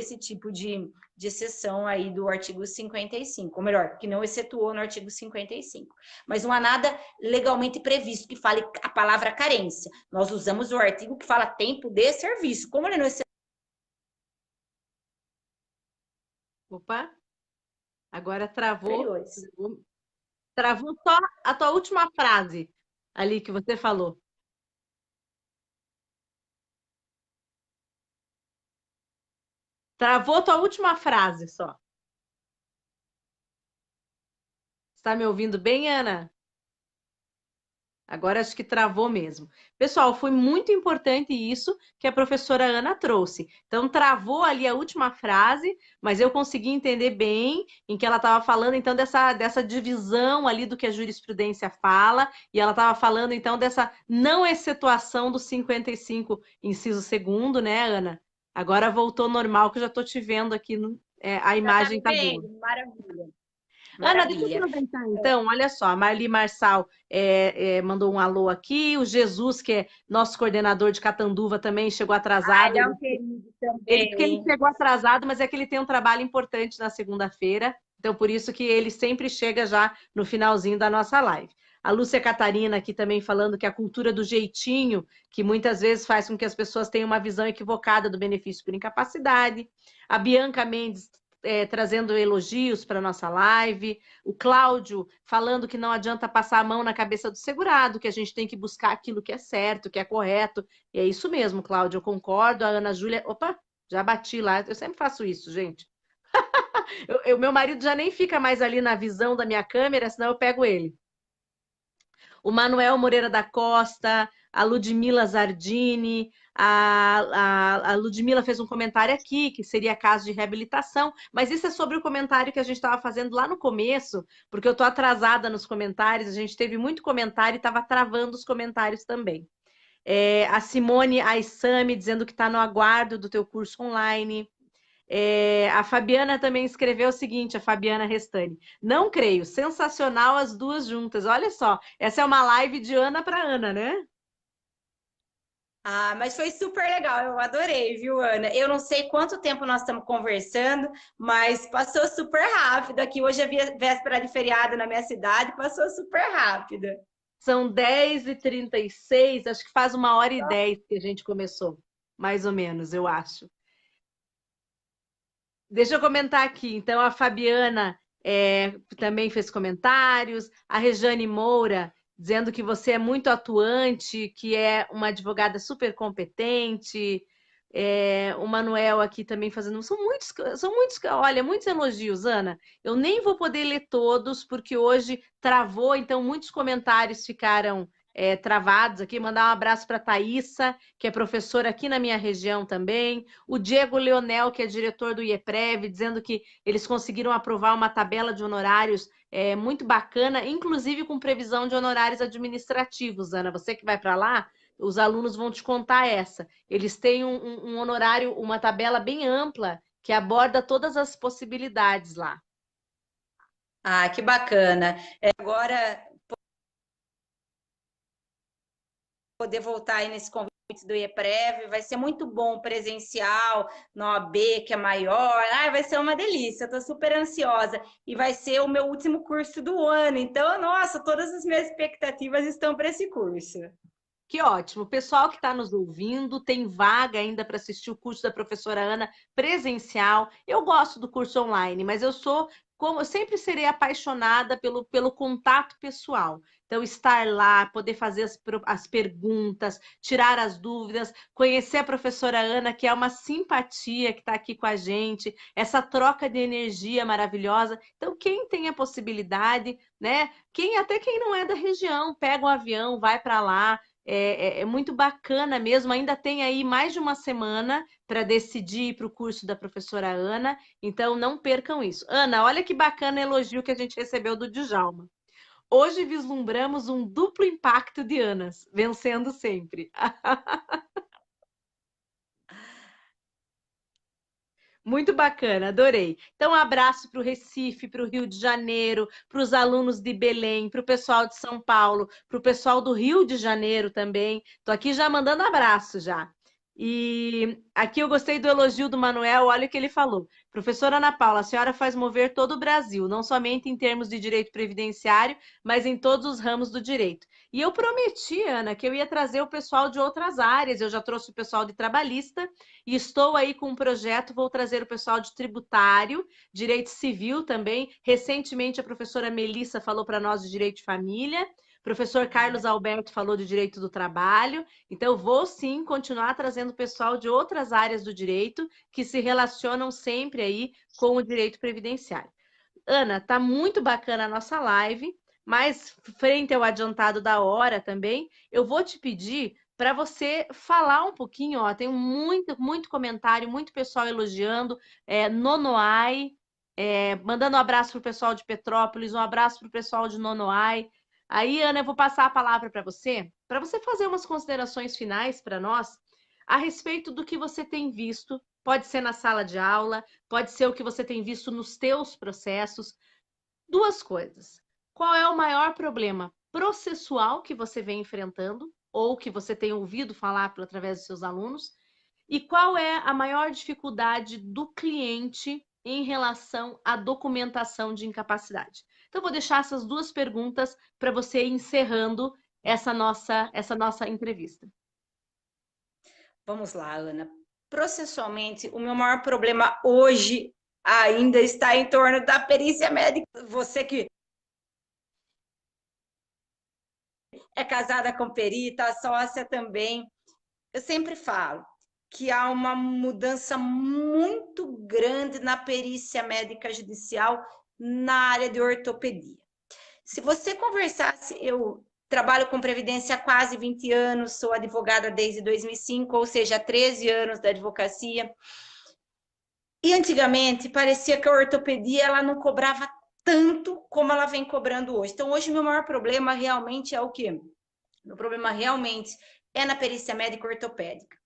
exceção aí do artigo 55, ou melhor, que não excetuou no artigo 55. Mas não há nada legalmente previsto que fale a palavra carência. Nós usamos o artigo que fala tempo de serviço. Como ele não excetuou... Opa, agora travou. Travou só a tua última frase ali que você falou. Travou tua última frase só. Está me ouvindo bem, Ana? Agora acho que travou mesmo. Pessoal, foi muito importante isso que a professora Ana trouxe. Então, travou ali a última frase, mas eu consegui entender bem em que ela estava falando, então, dessa divisão ali do que a jurisprudência fala, e ela estava falando, então, dessa não excetuação do 55, inciso 2º, né, Ana? Agora voltou normal, que eu já estou te vendo aqui, a imagem está boa. Maravilha. Ana, deixa eu aproveitar então, olha só, a Marli Marçal mandou um alô aqui, o Jesus, que é nosso coordenador de Catanduva, também chegou atrasado. Ele é um querido Ele, porque ele Também. chegou atrasado, mas é que ele tem um trabalho importante na segunda-feira, então por isso que ele sempre chega já no finalzinho da nossa live. A Lúcia Catarina aqui também falando que a cultura do jeitinho, que muitas vezes faz com que as pessoas tenham uma visão equivocada do benefício por incapacidade. A Bianca Mendes trazendo elogios para a nossa live. O Cláudio falando que não adianta passar a mão na cabeça do segurado, que a gente tem que buscar aquilo que é certo, que é correto. E é isso mesmo, Cláudio, eu concordo. A Ana Júlia. Opa, já bati lá. Eu sempre faço isso, gente. Meu marido já nem fica mais ali na visão da minha câmera, senão eu pego ele. O Manuel Moreira da Costa, a Ludmila Zardini, a Ludmila fez um comentário aqui, que seria caso de reabilitação, mas isso é sobre o comentário que a gente estava fazendo lá no começo, porque eu estou atrasada nos comentários, a gente teve muito comentário e estava travando os comentários também. A Simone Aissami dizendo que está no aguardo do teu curso online. A Fabiana também escreveu o seguinte, a Fabiana Restani. Não creio, sensacional as duas juntas. Olha só, essa é uma live de Ana para Ana, né? Ah, mas foi super legal, eu adorei, viu, Ana? Eu não sei quanto tempo nós estamos conversando, mas passou super rápido. Aqui hoje é véspera de feriado na minha cidade, passou super rápido. São 10h36, acho que faz 1h10 que a gente começou, mais ou menos, eu acho. Deixa eu comentar aqui. Então, a Fabiana também fez comentários, a Rejane Moura dizendo que você é muito atuante, que é uma advogada super competente. O Manuel aqui também fazendo. São muitos, olha, muitos elogios, Ana. Eu nem vou poder ler todos, porque hoje travou, então muitos comentários ficaram travados aqui. Mandar um abraço para a Thaísa, que é professora aqui na minha região também. O Diego Leonel, que é diretor do IEPREV, dizendo que eles conseguiram aprovar uma tabela de honorários muito bacana, inclusive com previsão de honorários administrativos, Ana. Você que vai para lá, os alunos vão te contar essa. Eles têm um honorário, uma tabela bem ampla, que aborda todas as possibilidades lá. Ah, que bacana. Agora, poder voltar aí nesse convite do IEPREV, vai ser muito bom presencial, no OAB, que é maior. Ah, vai ser uma delícia, estou super ansiosa. E vai ser o meu último curso do ano. Então, nossa, todas as minhas expectativas estão para esse curso. Que ótimo. O pessoal que está nos ouvindo tem vaga ainda para assistir o curso da professora Ana presencial. Eu gosto do curso online, mas eu sempre serei apaixonada pelo contato pessoal. Então, estar lá, poder fazer as perguntas, tirar as dúvidas, conhecer a professora Ana, que é uma simpatia que está aqui com a gente, essa troca de energia maravilhosa. Então, quem tem a possibilidade, né? Até quem não é da região, pega um avião, vai para lá. É muito bacana mesmo. Ainda tem aí mais de uma semana para decidir ir para o curso da professora Ana, então não percam isso. Ana, olha que bacana elogio que a gente recebeu do Djalma. Hoje vislumbramos um duplo impacto de Anas, vencendo sempre. Muito bacana, adorei. Então, um abraço para o Recife, para o Rio de Janeiro, para os alunos de Belém, para o pessoal de São Paulo, para o pessoal do Rio de Janeiro também. Estou aqui já mandando abraço já. E aqui eu gostei do elogio do Manuel, olha o que ele falou. Professora Ana Paula, a senhora faz mover todo o Brasil, não somente em termos de direito previdenciário, mas em todos os ramos do direito. E eu prometi, Ana, que eu ia trazer o pessoal de outras áreas, eu já trouxe o pessoal de trabalhista, e estou aí com um projeto, vou trazer o pessoal de tributário, direito civil também. Recentemente a professora Melissa falou para nós de direito de família, o professor Carlos Alberto falou de direito do trabalho, então vou sim continuar trazendo pessoal de outras áreas do direito que se relacionam sempre aí com o direito previdenciário. Ana, tá muito bacana a nossa live, mas frente ao adiantado da hora também, eu vou te pedir para você falar um pouquinho, ó, tem muito, muito comentário, muito pessoal elogiando, Nonoai, mandando um abraço para o pessoal de Petrópolis, um abraço para o pessoal de Nonoai. Aí, Ana, eu vou passar a palavra para você fazer umas considerações finais para nós a respeito do que você tem visto, pode ser na sala de aula, pode ser o que você tem visto nos teus processos. Duas coisas. Qual é o maior problema processual que você vem enfrentando ou que você tem ouvido falar através dos seus alunos? E qual é a maior dificuldade do cliente em relação à documentação de incapacidade? Então, vou deixar essas duas perguntas para você ir encerrando essa nossa entrevista. Vamos lá, Ana. Processualmente, o meu maior problema hoje ainda está em torno da perícia médica. Você que é casada com perita, sócia também, eu sempre falo que há uma mudança muito grande na perícia médica judicial na área de ortopedia. Se você conversasse, eu trabalho com previdência há quase 20 anos, sou advogada desde 2005, ou seja, 13 anos da advocacia. E antigamente parecia que a ortopedia ela não cobrava tanto como ela vem cobrando hoje. Então, hoje, meu maior problema realmente é o quê? Meu problema realmente é na perícia médica ortopédica.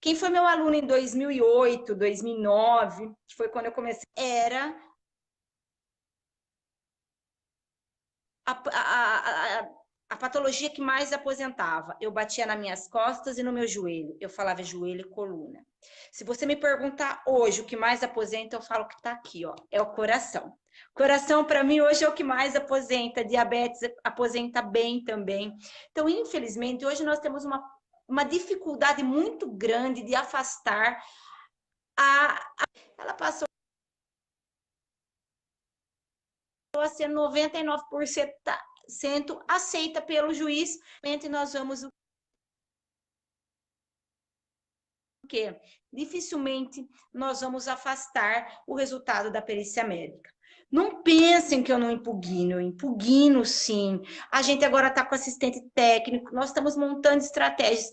Quem foi meu aluno em 2008, 2009, que foi quando eu comecei, era a patologia que mais aposentava. Eu batia nas minhas costas e no meu joelho. Eu falava joelho e coluna. Se você me perguntar hoje o que mais aposenta, eu falo que está aqui, ó, é o coração. Coração, para mim, hoje é o que mais aposenta. Diabetes aposenta bem também. Então, infelizmente, hoje nós temos uma dificuldade muito grande de afastar ela passou a ser 99% aceita pelo juiz, e nós vamos o quê? Dificilmente nós vamos afastar o resultado da perícia médica. Não pensem que eu não impugno, eu impugno sim. A gente agora está com assistente técnico, nós estamos montando estratégias.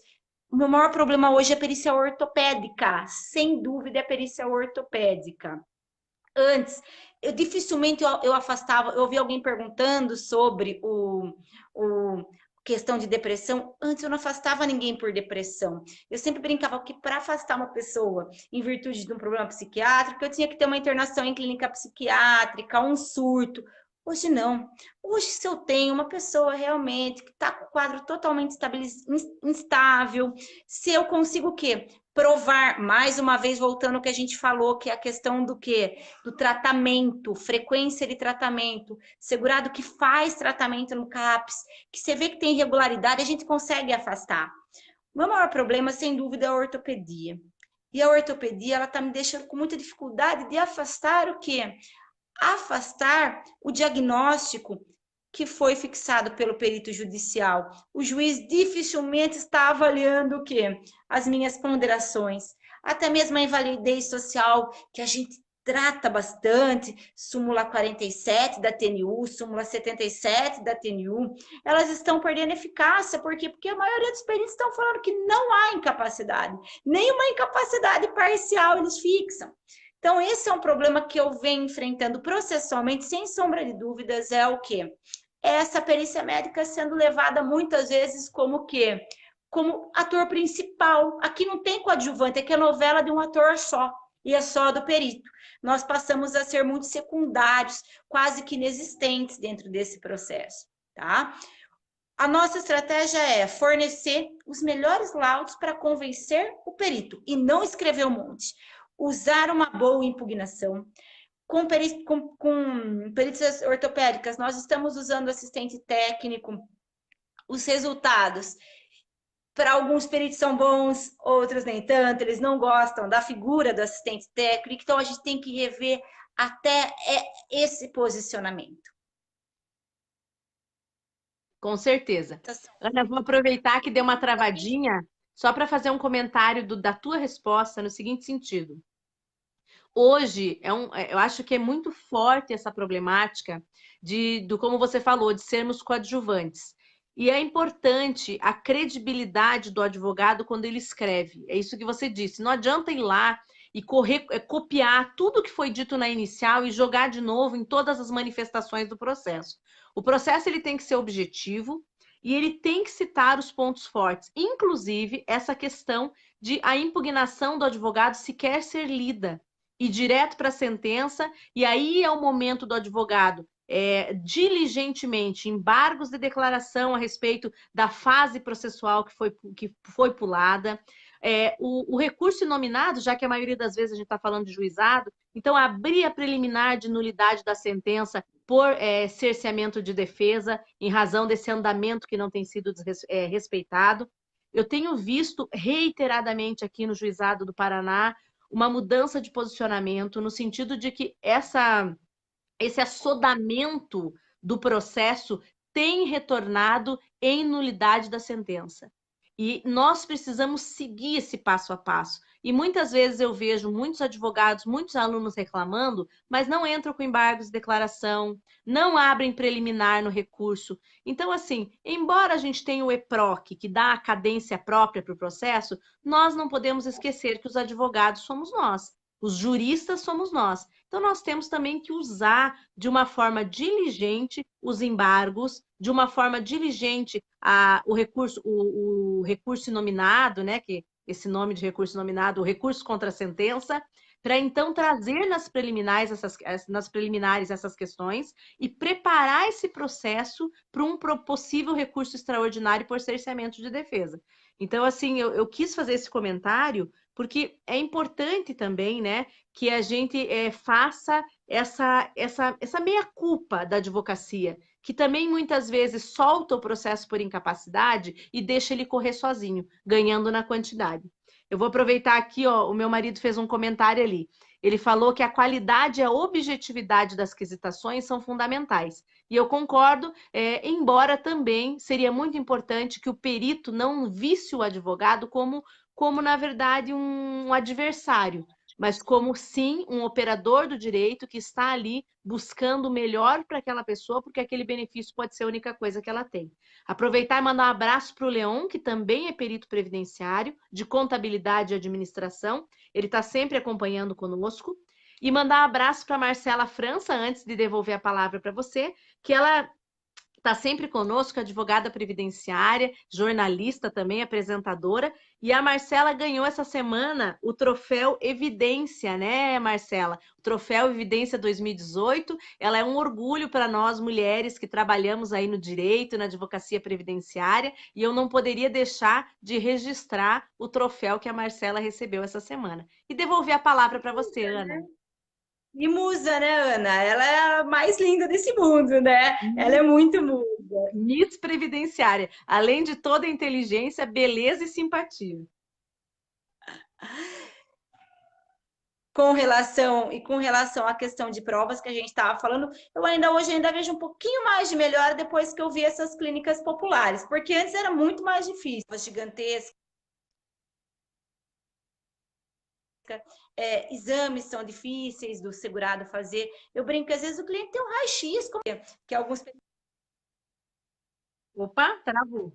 O meu maior problema hoje é a perícia ortopédica, sem dúvida é a perícia ortopédica. Antes, dificilmente eu afastava, eu ouvi alguém perguntando sobre o questão de depressão. Antes eu não afastava ninguém por depressão. Eu sempre brincava que para afastar uma pessoa em virtude de um problema psiquiátrico, eu tinha que ter uma internação em clínica psiquiátrica, um surto. Hoje não. Hoje, se eu tenho uma pessoa realmente que está com o quadro totalmente instável, se eu consigo o quê? Provar, mais uma vez, voltando ao que a gente falou, que é a questão do quê? Do tratamento, frequência de tratamento, segurado que faz tratamento no CAPS, que você vê que tem irregularidade, a gente consegue afastar. O meu maior problema, sem dúvida, é a ortopedia. E a ortopedia, ela está me deixando com muita dificuldade de afastar o quê? Afastar o diagnóstico que foi fixado pelo perito judicial. O juiz dificilmente está avaliando o quê? As minhas ponderações. Até mesmo a invalidez social, que a gente trata bastante, súmula 47 da TNU, súmula 77 da TNU, elas estão perdendo eficácia. Por quê? Porque a maioria dos peritos estão falando que não há incapacidade. Nenhuma incapacidade parcial eles fixam. Então, esse é um problema que eu venho enfrentando processualmente, sem sombra de dúvidas, é o quê? É essa perícia médica sendo levada muitas vezes como o quê? Como ator principal. Aqui não tem coadjuvante, aqui é novela de um ator só, e é só do perito. Nós passamos a ser muito secundários, quase que inexistentes dentro desse processo, tá? A nossa estratégia é fornecer os melhores laudos para convencer o perito e não escrever um monte. Usar uma boa impugnação. Com perícias ortopédicas, nós estamos usando assistente técnico. Os resultados, para alguns peritos são bons, outros nem tanto, eles não gostam da figura do assistente técnico, então a gente tem que rever até esse posicionamento. Com certeza. Ana, vou aproveitar que deu uma travadinha só para fazer um comentário da tua resposta no seguinte sentido. Hoje, eu acho que é muito forte essa problemática como você falou, de sermos coadjuvantes. E é importante a credibilidade do advogado quando ele escreve. É isso que você disse. Não adianta ir lá e copiar tudo que foi dito na inicial e jogar de novo em todas as manifestações do processo. O processo ele tem que ser objetivo e ele tem que citar os pontos fortes, inclusive essa questão de a impugnação do advogado sequer ser lida, ir direto para a sentença, e aí é o momento do advogado diligentemente embargos de declaração a respeito da fase processual que foi pulada. O recurso inominado, já que a maioria das vezes a gente está falando de juizado, então abrir a preliminar de nulidade da sentença por cerceamento de defesa, em razão desse andamento que não tem sido respeitado. Eu tenho visto reiteradamente aqui no Juizado do Paraná uma mudança de posicionamento no sentido de que esse assodamento do processo tem retornado em nulidade da sentença. E nós precisamos seguir esse passo a passo. E muitas vezes eu vejo muitos advogados, muitos alunos reclamando, mas não entram com embargos de declaração, não abrem preliminar no recurso. Então, assim, embora a gente tenha o EPROC, que dá a cadência própria para o processo, nós não podemos esquecer que os advogados somos nós, os juristas somos nós. Então, nós temos também que usar de uma forma diligente os embargos, de uma forma diligente o recurso inominado, né? Que esse nome de recurso inominado, o recurso contra a sentença, para então trazer nas preliminares essas questões e preparar esse processo para um possível recurso extraordinário por cerceamento de defesa. Então, assim, eu quis fazer esse comentário porque é importante também, né, que a gente faça essa meia-culpa da advocacia, que também muitas vezes solta o processo por incapacidade e deixa ele correr sozinho, ganhando na quantidade. Eu vou aproveitar aqui, ó, o meu marido fez um comentário ali. Ele falou que a qualidade e a objetividade das quisitações são fundamentais. E eu concordo, embora também seria muito importante que o perito não visse o advogado como na verdade, um adversário, mas como sim um operador do direito que está ali buscando o melhor para aquela pessoa, porque aquele benefício pode ser a única coisa que ela tem. Aproveitar e mandar um abraço para o Leon, que também é perito previdenciário, de contabilidade e administração, ele está sempre acompanhando conosco. E mandar um abraço para a Marcela França, antes de devolver a palavra para você, que ela está sempre conosco, advogada previdenciária, jornalista também, apresentadora. E a Marcela ganhou essa semana o troféu Evidência, né, Marcela? O troféu Evidência 2018. Ela é um orgulho para nós, mulheres, que trabalhamos aí no direito, na advocacia previdenciária. E eu não poderia deixar de registrar o troféu que a Marcela recebeu essa semana. E devolver a palavra para você, Ana. E musa, né, Ana? Ela é a mais linda desse mundo, né? Ela é muito musa. Miss Previdenciária. Além de toda a inteligência, beleza e simpatia. Com relação à questão de provas que a gente estava falando, eu hoje ainda vejo um pouquinho mais de melhora depois que eu vi essas clínicas populares, porque antes era muito mais difícil, gigantescas. Exames são difíceis do segurado fazer. Eu brinco que às vezes o cliente tem um raio-x, que alguns... Opa, travou.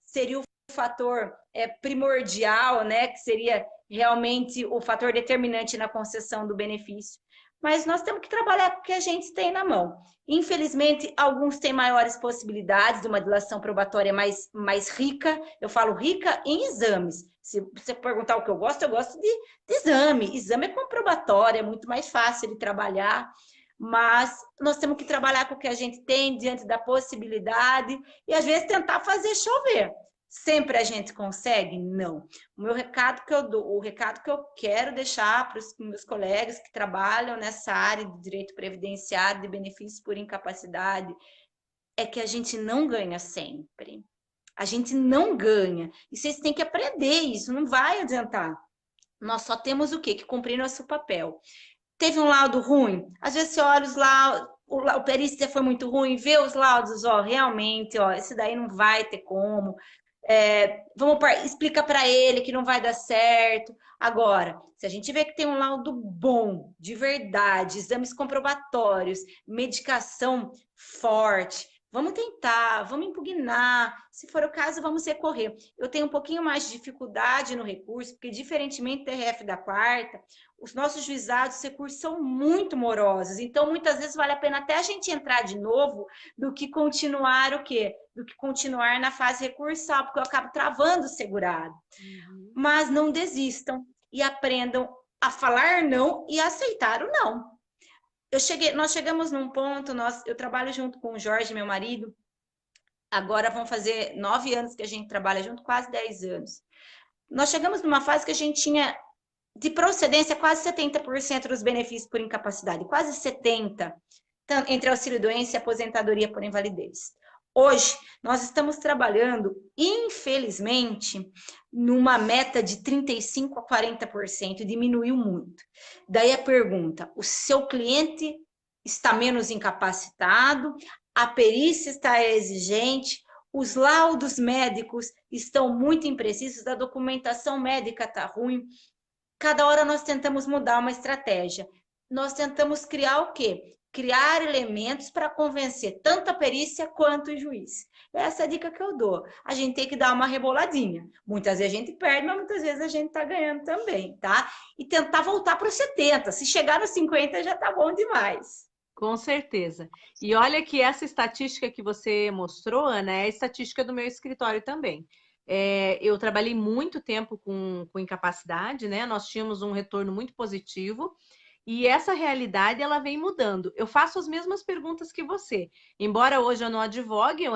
Seria o fator primordial, né? Que seria realmente o fator determinante na concessão do benefício. Mas nós temos que trabalhar com o que a gente tem na mão. Infelizmente, alguns têm maiores possibilidades de uma dilação probatória mais rica. Eu falo rica em exames. Se você perguntar o que eu gosto de exame. Exame é comprobatório, é muito mais fácil de trabalhar. Mas nós temos que trabalhar com o que a gente tem diante da possibilidade e, às vezes, tentar fazer chover. Sempre a gente consegue? Não. O recado que eu quero deixar para os meus colegas que trabalham nessa área de direito previdenciário, de benefícios por incapacidade, é que a gente não ganha sempre. A gente não ganha. E vocês têm que aprender isso, não vai adiantar. Nós só temos o quê? Que cumprir nosso papel. Teve um laudo ruim? Às vezes você olha os laudos, o perícia foi muito ruim, vê os laudos, realmente, esse daí não vai ter como. Explica para ele que não vai dar certo. Agora, se a gente vê que tem um laudo bom, de verdade, exames comprobatórios, medicação forte, vamos tentar, vamos impugnar. Se for o caso, vamos recorrer. Eu tenho um pouquinho mais de dificuldade no recurso, porque diferentemente do TRF da quarta, os nossos juizados, os recursos são muito morosos. Então, muitas vezes vale a pena até a gente entrar de novo do que continuar o quê? Do que continuar na fase recursal, porque eu acabo travando o segurado. Uhum. Mas não desistam e aprendam a falar não e a aceitar o não. nós chegamos num ponto, eu trabalho junto com o Jorge, meu marido, agora vão fazer 9 anos que a gente trabalha junto, quase 10 anos. Nós chegamos numa fase que a gente tinha de procedência quase 70% dos benefícios por incapacidade, quase 70%, entre auxílio-doença e aposentadoria por invalidez. Hoje, nós estamos trabalhando, infelizmente, numa meta de 35% a 40%, diminuiu muito. Daí a pergunta: o seu cliente está menos incapacitado? A perícia está exigente? Os laudos médicos estão muito imprecisos? A documentação médica está ruim? Cada hora nós tentamos mudar uma estratégia. Nós tentamos criar o quê? Criar elementos para convencer tanto a perícia quanto o juiz. Essa é a dica que eu dou. A gente tem que dar uma reboladinha. Muitas vezes a gente perde, mas muitas vezes a gente está ganhando também, tá? E tentar voltar para os 70. Se chegar nos 50 já tá bom demais. Com certeza. E olha que essa estatística que você mostrou, Ana, é a estatística do meu escritório também. Eu trabalhei muito tempo com incapacidade, né? Nós tínhamos um retorno muito positivo e essa realidade ela vem mudando. Eu faço as mesmas perguntas que você. Embora hoje eu não advogue, eu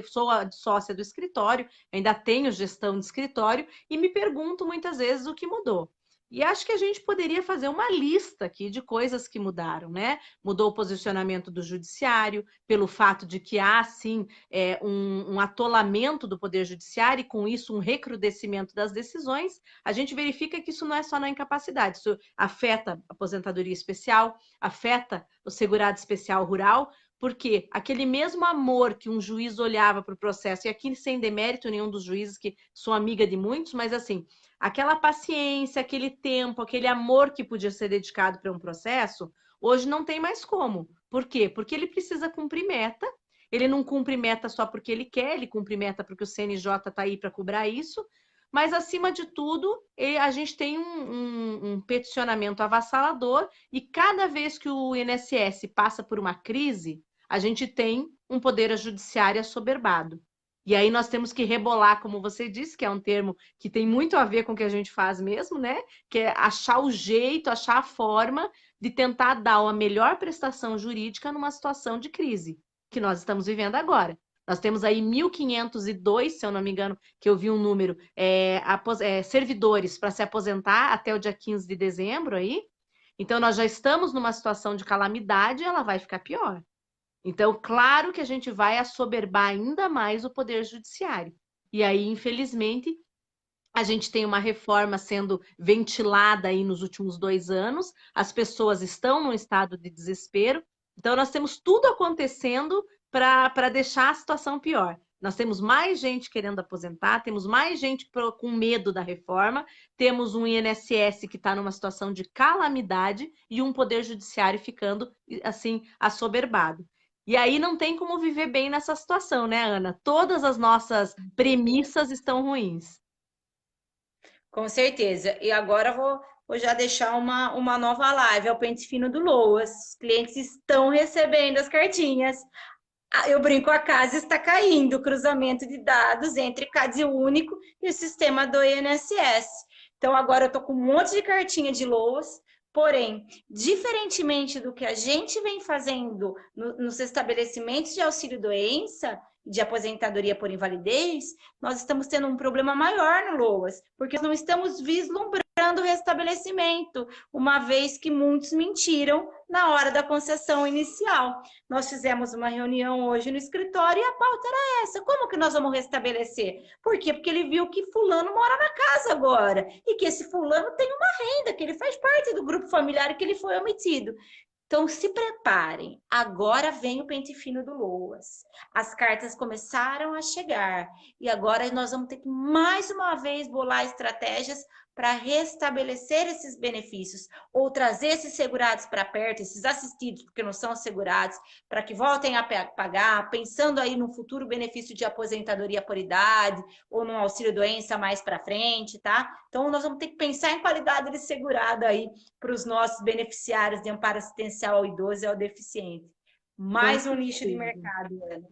sou a sócia do escritório, ainda tenho gestão de escritório e me pergunto muitas vezes o que mudou. E acho que a gente poderia fazer uma lista aqui de coisas que mudaram, né? Mudou o posicionamento do judiciário, pelo fato de que há, sim, um atolamento do Poder Judiciário e, com isso, um recrudescimento das decisões. A gente verifica que isso não é só na incapacidade, isso afeta a aposentadoria especial, afeta o segurado especial rural, porque aquele mesmo amor que um juiz olhava para o processo, e aqui sem demérito nenhum dos juízes, que sou amiga de muitos, mas assim, aquela paciência, aquele tempo, aquele amor que podia ser dedicado para um processo, hoje não tem mais como. Por quê? Porque ele precisa cumprir meta, ele não cumpre meta só porque ele quer, ele cumpre meta porque o CNJ está aí para cobrar isso, mas, acima de tudo, a gente tem um peticionamento avassalador e cada vez que o INSS passa por uma crise, a gente tem um poder judiciário assoberbado. E aí nós temos que rebolar, como você disse, que é um termo que tem muito a ver com o que a gente faz mesmo, né? Que é achar o jeito, achar a forma de tentar dar uma melhor prestação jurídica numa situação de crise que nós estamos vivendo agora. Nós temos aí 1.502, se eu não me engano, que eu vi um número, servidores para se aposentar até o dia 15 de dezembro aí. Então, nós já estamos numa situação de calamidade e ela vai ficar pior. Então, claro que a gente vai assoberbar ainda mais o Poder Judiciário. E aí, infelizmente, a gente tem uma reforma sendo ventilada aí nos últimos 2 anos, as pessoas estão num estado de desespero, então nós temos tudo acontecendo para deixar a situação pior. Nós temos mais gente querendo aposentar, temos mais gente com medo da reforma, temos um INSS que está numa situação de calamidade e um Poder Judiciário ficando, assim, assoberbado. E aí não tem como viver bem nessa situação, né, Ana? Todas as nossas premissas estão ruins. Com certeza. E agora vou já deixar uma nova live, é o Pente Fino do Loas. Os clientes estão recebendo as cartinhas. Eu brinco, a casa está caindo, o cruzamento de dados entre CAD único e o sistema do INSS. Então, agora eu estou com um monte de cartinha de Loas, porém, diferentemente do que a gente vem fazendo nos estabelecimentos de auxílio-doença, de aposentadoria por invalidez, nós estamos tendo um problema maior no Loas, porque nós não estamos vislumbrando o restabelecimento, uma vez que muitos mentiram na hora da concessão inicial. Nós fizemos uma reunião hoje no escritório e a pauta era essa: como que nós vamos restabelecer? Por quê? Porque ele viu que fulano mora na casa agora e que esse fulano tem uma renda, que ele faz parte do grupo familiar e que ele foi omitido. Então, se preparem, agora vem o pente fino do Loas. As cartas começaram a chegar e agora nós vamos ter que mais uma vez bolar estratégias para restabelecer esses benefícios ou trazer esses segurados para perto, esses assistidos, porque não são segurados, para que voltem a pagar, pensando aí no futuro benefício de aposentadoria por idade ou no auxílio-doença mais para frente, tá? Então, nós vamos ter que pensar em qualidade de segurado aí para os nossos beneficiários de amparo assistencial ao idoso e ao deficiente. Mais um nicho de mercado, Ana.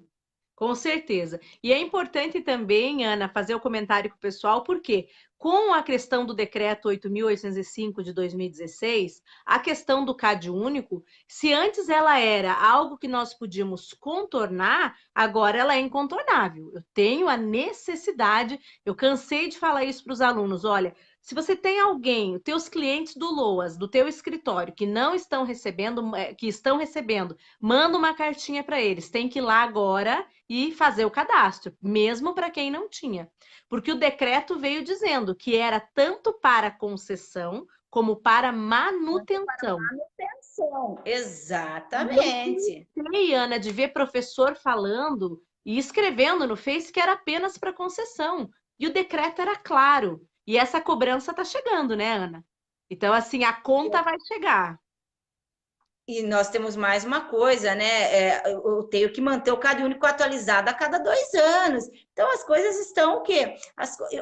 Com certeza. E é importante também, Ana, fazer o comentário com o pessoal, por quê? com a questão do decreto 8.805 de 2016, a questão do CAD único, se antes ela era algo que nós podíamos contornar, agora ela é incontornável. Eu tenho a necessidade, eu cansei de falar isso para os alunos, olha, se você tem alguém, os teus clientes do LOAS, do teu escritório, que não estão recebendo, que estão recebendo, manda uma cartinha para eles, tem que ir lá agora e fazer o cadastro, mesmo para quem não tinha. Porque o decreto veio dizendo que era tanto para concessão como para manutenção. Manutenção, exatamente. Eu sei, Ana, de ver professor falando e escrevendo no Face que era apenas para concessão. E o decreto era claro. E essa cobrança está chegando, né, Ana? Então, assim, a conta vai chegar. E nós temos mais uma coisa, né? Eu tenho que manter o Cade Único atualizado a cada 2 anos. Então, as coisas estão o quê?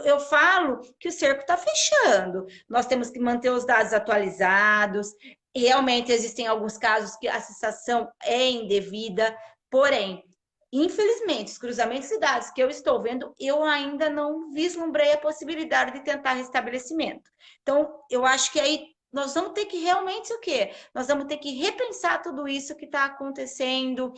Eu falo que o cerco está fechando. Nós temos que manter os dados atualizados. Realmente, existem alguns casos que a cessação é indevida, porém, infelizmente, os cruzamentos de dados que eu estou vendo, eu ainda não vislumbrei a possibilidade de tentar restabelecimento. Então, eu acho que aí nós vamos ter que realmente o quê? Nós vamos ter que repensar tudo isso que está acontecendo,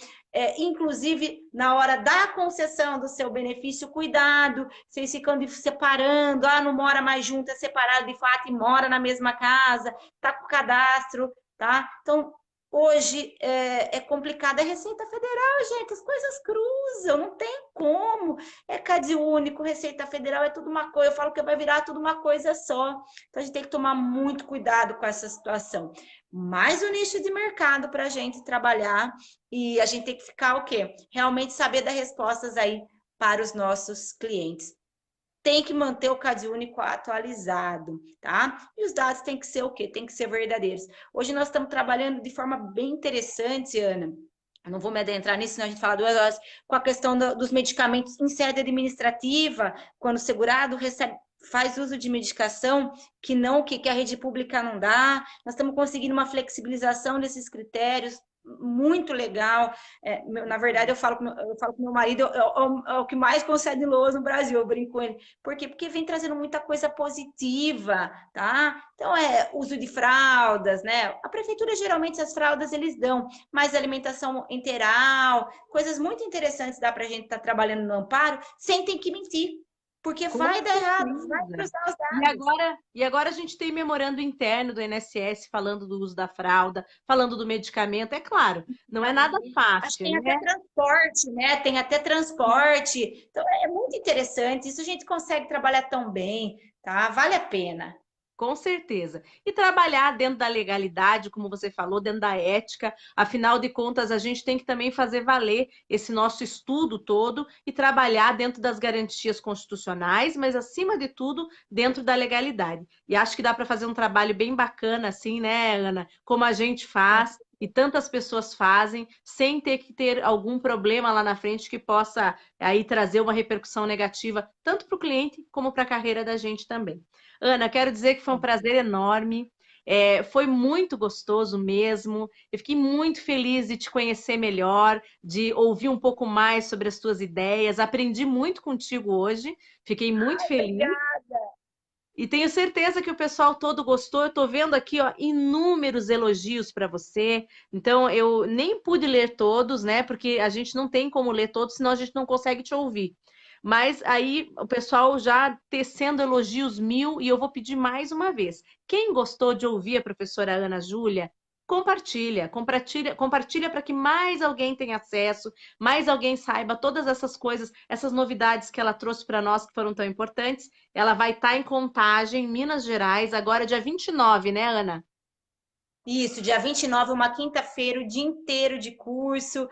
inclusive na hora da concessão do seu benefício, cuidado, vocês ficam separando, não mora mais junto, é separado de fato e mora na mesma casa, está com cadastro, tá? Então, hoje é complicado, é Receita Federal, gente, as coisas cruzam, não tem como. É Cade Único, Receita Federal, é tudo uma coisa, eu falo que vai virar tudo uma coisa só. Então a gente tem que tomar muito cuidado com essa situação. Mais um nicho de mercado para a gente trabalhar e a gente tem que ficar o quê? Realmente saber dar respostas aí para os nossos clientes. Tem que manter o Cade Único atualizado, tá? E os dados têm que ser o quê? Tem que ser verdadeiros. Hoje nós estamos trabalhando de forma bem interessante, Ana. Eu não vou me adentrar nisso, senão a gente fala 2 horas, com a questão dos medicamentos em sede administrativa, quando o segurado recebe, faz uso de medicação que a rede pública não dá. Nós estamos conseguindo uma flexibilização desses critérios, muito legal. Na verdade, eu falo com meu marido, é o que mais concede LOAS no Brasil, eu brinco com ele. Por quê? Porque vem trazendo muita coisa positiva, tá? Então, uso de fraldas, né? A prefeitura, geralmente, as fraldas eles dão, mas alimentação integral, coisas muito interessantes dá para a gente estar trabalhando no amparo, sem ter que mentir. Porque vai dar errado, vai cruzar os dados. E agora a gente tem memorando interno do INSS falando do uso da fralda, falando do medicamento. É claro, não é nada fácil. Acho que tem até transporte, né? Tem até transporte. Então é muito interessante. Isso a gente consegue trabalhar tão bem, tá? Vale a pena. Com certeza. E trabalhar dentro da legalidade, como você falou, dentro da ética. Afinal de contas, a gente tem que também fazer valer esse nosso estudo todo e trabalhar dentro das garantias constitucionais, mas, acima de tudo, dentro da legalidade. E acho que dá para fazer um trabalho bem bacana, assim, né, Ana? Como a gente faz e tantas pessoas fazem, sem ter que ter algum problema lá na frente que possa aí trazer uma repercussão negativa, tanto para o cliente como para a carreira da gente também. Ana, quero dizer que foi um prazer enorme, foi muito gostoso mesmo, eu fiquei muito feliz de te conhecer melhor, de ouvir um pouco mais sobre as tuas ideias, aprendi muito contigo hoje, fiquei muito feliz. Obrigada. E tenho certeza que o pessoal todo gostou. Eu estou vendo aqui, ó, inúmeros elogios para você. Então, eu nem pude ler todos, né? Porque a gente não tem como ler todos, senão a gente não consegue te ouvir. Mas aí o pessoal já tecendo elogios mil, e eu vou pedir mais uma vez. Quem gostou de ouvir a professora Ana Júlia, compartilha para que mais alguém tenha acesso, mais alguém saiba todas essas coisas, essas novidades que ela trouxe para nós que foram tão importantes. Ela vai estar em Contagem, em Minas Gerais, agora dia 29, né, Ana? Isso, dia 29, uma quinta-feira, o dia inteiro de curso.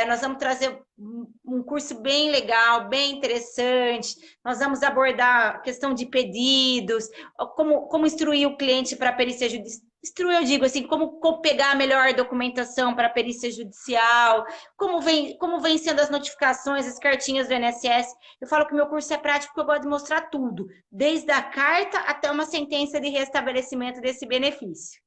Nós vamos trazer um curso bem legal, bem interessante. Nós vamos abordar a questão de pedidos, como instruir o cliente para a perícia judicial. Instruir, eu digo assim, como pegar a melhor documentação para a perícia judicial, como vem sendo as notificações, as cartinhas do INSS. Eu falo que o meu curso é prático porque eu gosto de mostrar tudo, desde a carta até uma sentença de restabelecimento desse benefício.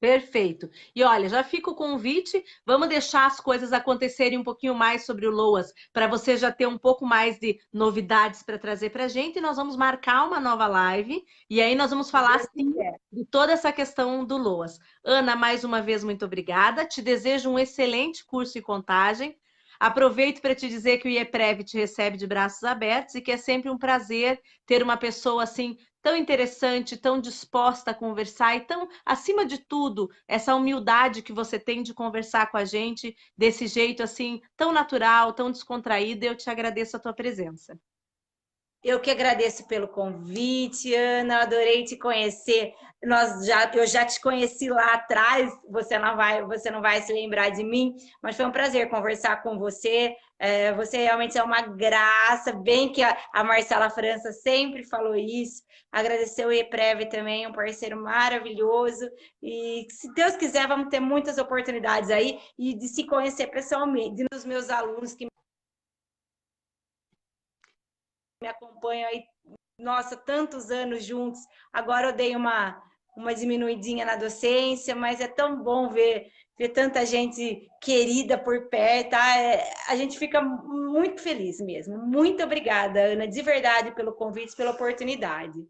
Perfeito. E olha, já fica o convite, vamos deixar as coisas acontecerem um pouquinho mais sobre o LOAS, para você já ter um pouco mais de novidades para trazer para a gente, e nós vamos marcar uma nova live, e aí nós vamos Se falar, Deus sim, quiser. de toda essa questão do LOAS. Ana, mais uma vez, muito obrigada, te desejo um excelente curso em contagem, aproveito para te dizer que o IEPREV te recebe de braços abertos, e que é sempre um prazer ter uma pessoa assim, tão interessante, tão disposta a conversar e tão, acima de tudo, essa humildade que você tem de conversar com a gente desse jeito assim, tão natural, tão descontraído. Eu te agradeço a tua presença. Eu que agradeço pelo convite, Ana. Adorei te conhecer. Eu já te conheci lá atrás. Você não vai se lembrar de mim, mas foi um prazer conversar com você. Você realmente é uma graça. Bem que a Marcela França sempre falou isso. Agradecer o EPREV também, um parceiro maravilhoso. E se Deus quiser, vamos ter muitas oportunidades aí e de se conhecer pessoalmente. Dos meus alunos que me acompanham aí, nossa, tantos anos juntos. Agora eu dei uma diminuidinha na docência, mas é tão bom ver tanta gente querida por perto, tá? A gente fica muito feliz mesmo. Muito obrigada, Ana, de verdade, pelo convite, pela oportunidade.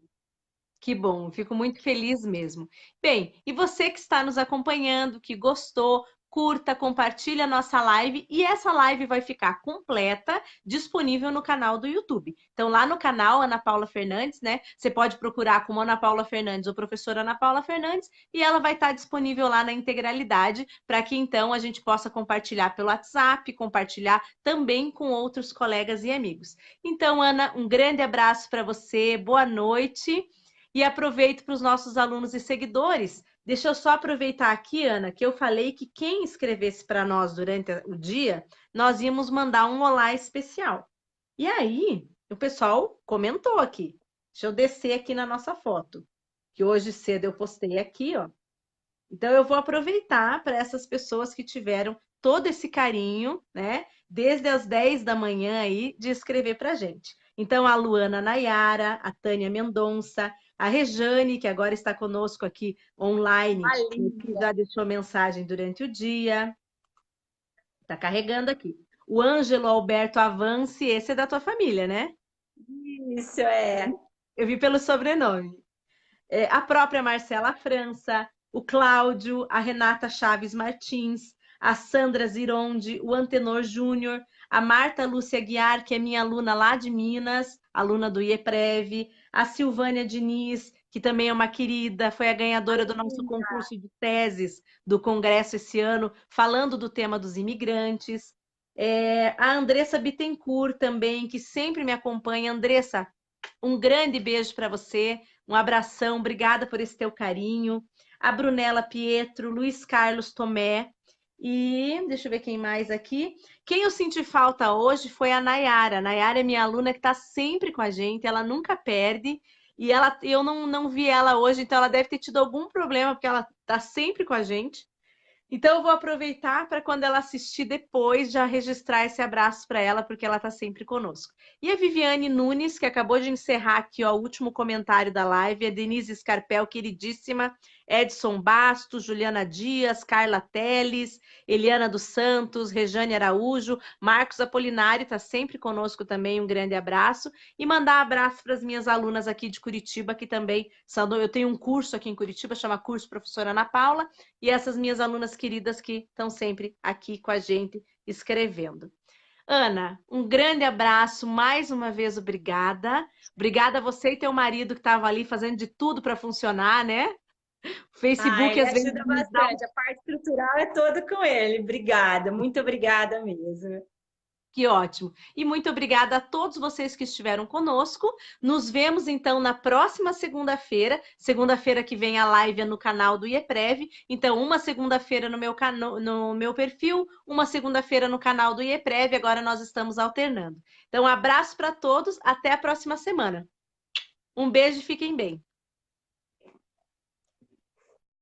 Que bom, fico muito feliz mesmo. Bem, e você que está nos acompanhando, que gostou, curta, compartilha a nossa live e essa live vai ficar completa, disponível no canal do YouTube. Então, lá no canal Ana Paula Fernandes, né? Você pode procurar como Ana Paula Fernandes ou professora Ana Paula Fernandes e ela vai estar disponível lá na integralidade para que então a gente possa compartilhar pelo WhatsApp, compartilhar também com outros colegas e amigos. Então, Ana, um grande abraço para você, boa noite. E aproveito para os nossos alunos e seguidores. Deixa eu só aproveitar aqui, Ana, que eu falei que quem escrevesse para nós durante o dia, nós íamos mandar um olá especial. E aí, o pessoal comentou aqui. Deixa eu descer aqui na nossa foto, que hoje cedo eu postei aqui, ó. Então eu vou aproveitar para essas pessoas que tiveram todo esse carinho, né, desde as 10 da manhã aí, de escrever para a gente. Então, a Luana Nayara, a Tânia Mendonça, a Rejane, que agora está conosco aqui online, A que Lívia. já deixou mensagem durante o dia, está carregando aqui. O Ângelo Alberto Avance, esse é da tua família, né? Isso é. Eu vi pelo sobrenome. A própria Marcela França, o Cláudio, a Renata Chaves Martins, a Sandra Zironde, o Antenor Júnior, a Marta Lúcia Guiar, que é minha aluna lá de Minas, aluna do IEPREV, a Silvânia Diniz, que também é uma querida, foi a ganhadora do nosso concurso de teses do Congresso esse ano, falando do tema dos imigrantes. A Andressa Bittencourt também, que sempre me acompanha. Andressa, um grande beijo para você, um abração, obrigada por esse teu carinho. A Brunella Pietro, Luiz Carlos Tomé e deixa eu ver quem mais aqui. Quem eu senti falta hoje foi a Nayara. A Nayara é minha aluna que está sempre com a gente, ela nunca perde. E eu não vi ela hoje, então ela deve ter tido algum problema, porque ela está sempre com a gente. Então, eu vou aproveitar para quando ela assistir depois, já registrar esse abraço para ela, porque ela está sempre conosco. E a Viviane Nunes, que acabou de encerrar aqui ó, o último comentário da live, a Denise Scarpel, queridíssima, Edson Bastos, Juliana Dias, Carla Teles, Eliana dos Santos, Rejane Araújo, Marcos Apolinário, está sempre conosco também, um grande abraço. E mandar abraço para as minhas alunas aqui de Curitiba, que também são. Eu tenho um curso aqui em Curitiba, chama Curso Professora Ana Paula, e essas minhas alunas queridas que estão sempre aqui com a gente escrevendo. Ana, um grande abraço, mais uma vez obrigada. Obrigada a você e teu marido que estava ali fazendo de tudo para funcionar, né? O Ah, Facebook ele às vezes ajuda nos dá bastante. A parte estrutural é toda com ele. Obrigada, muito obrigada mesmo. Que ótimo. E muito obrigada a todos vocês que estiveram conosco. Nos vemos então na próxima segunda-feira. Segunda-feira que vem a live é no canal do IEPREV. Então, uma segunda-feira no meu perfil, uma segunda-feira no canal do IEPREV. Agora nós estamos alternando. Então, um abraço para todos. Até a próxima semana. Um beijo e fiquem bem.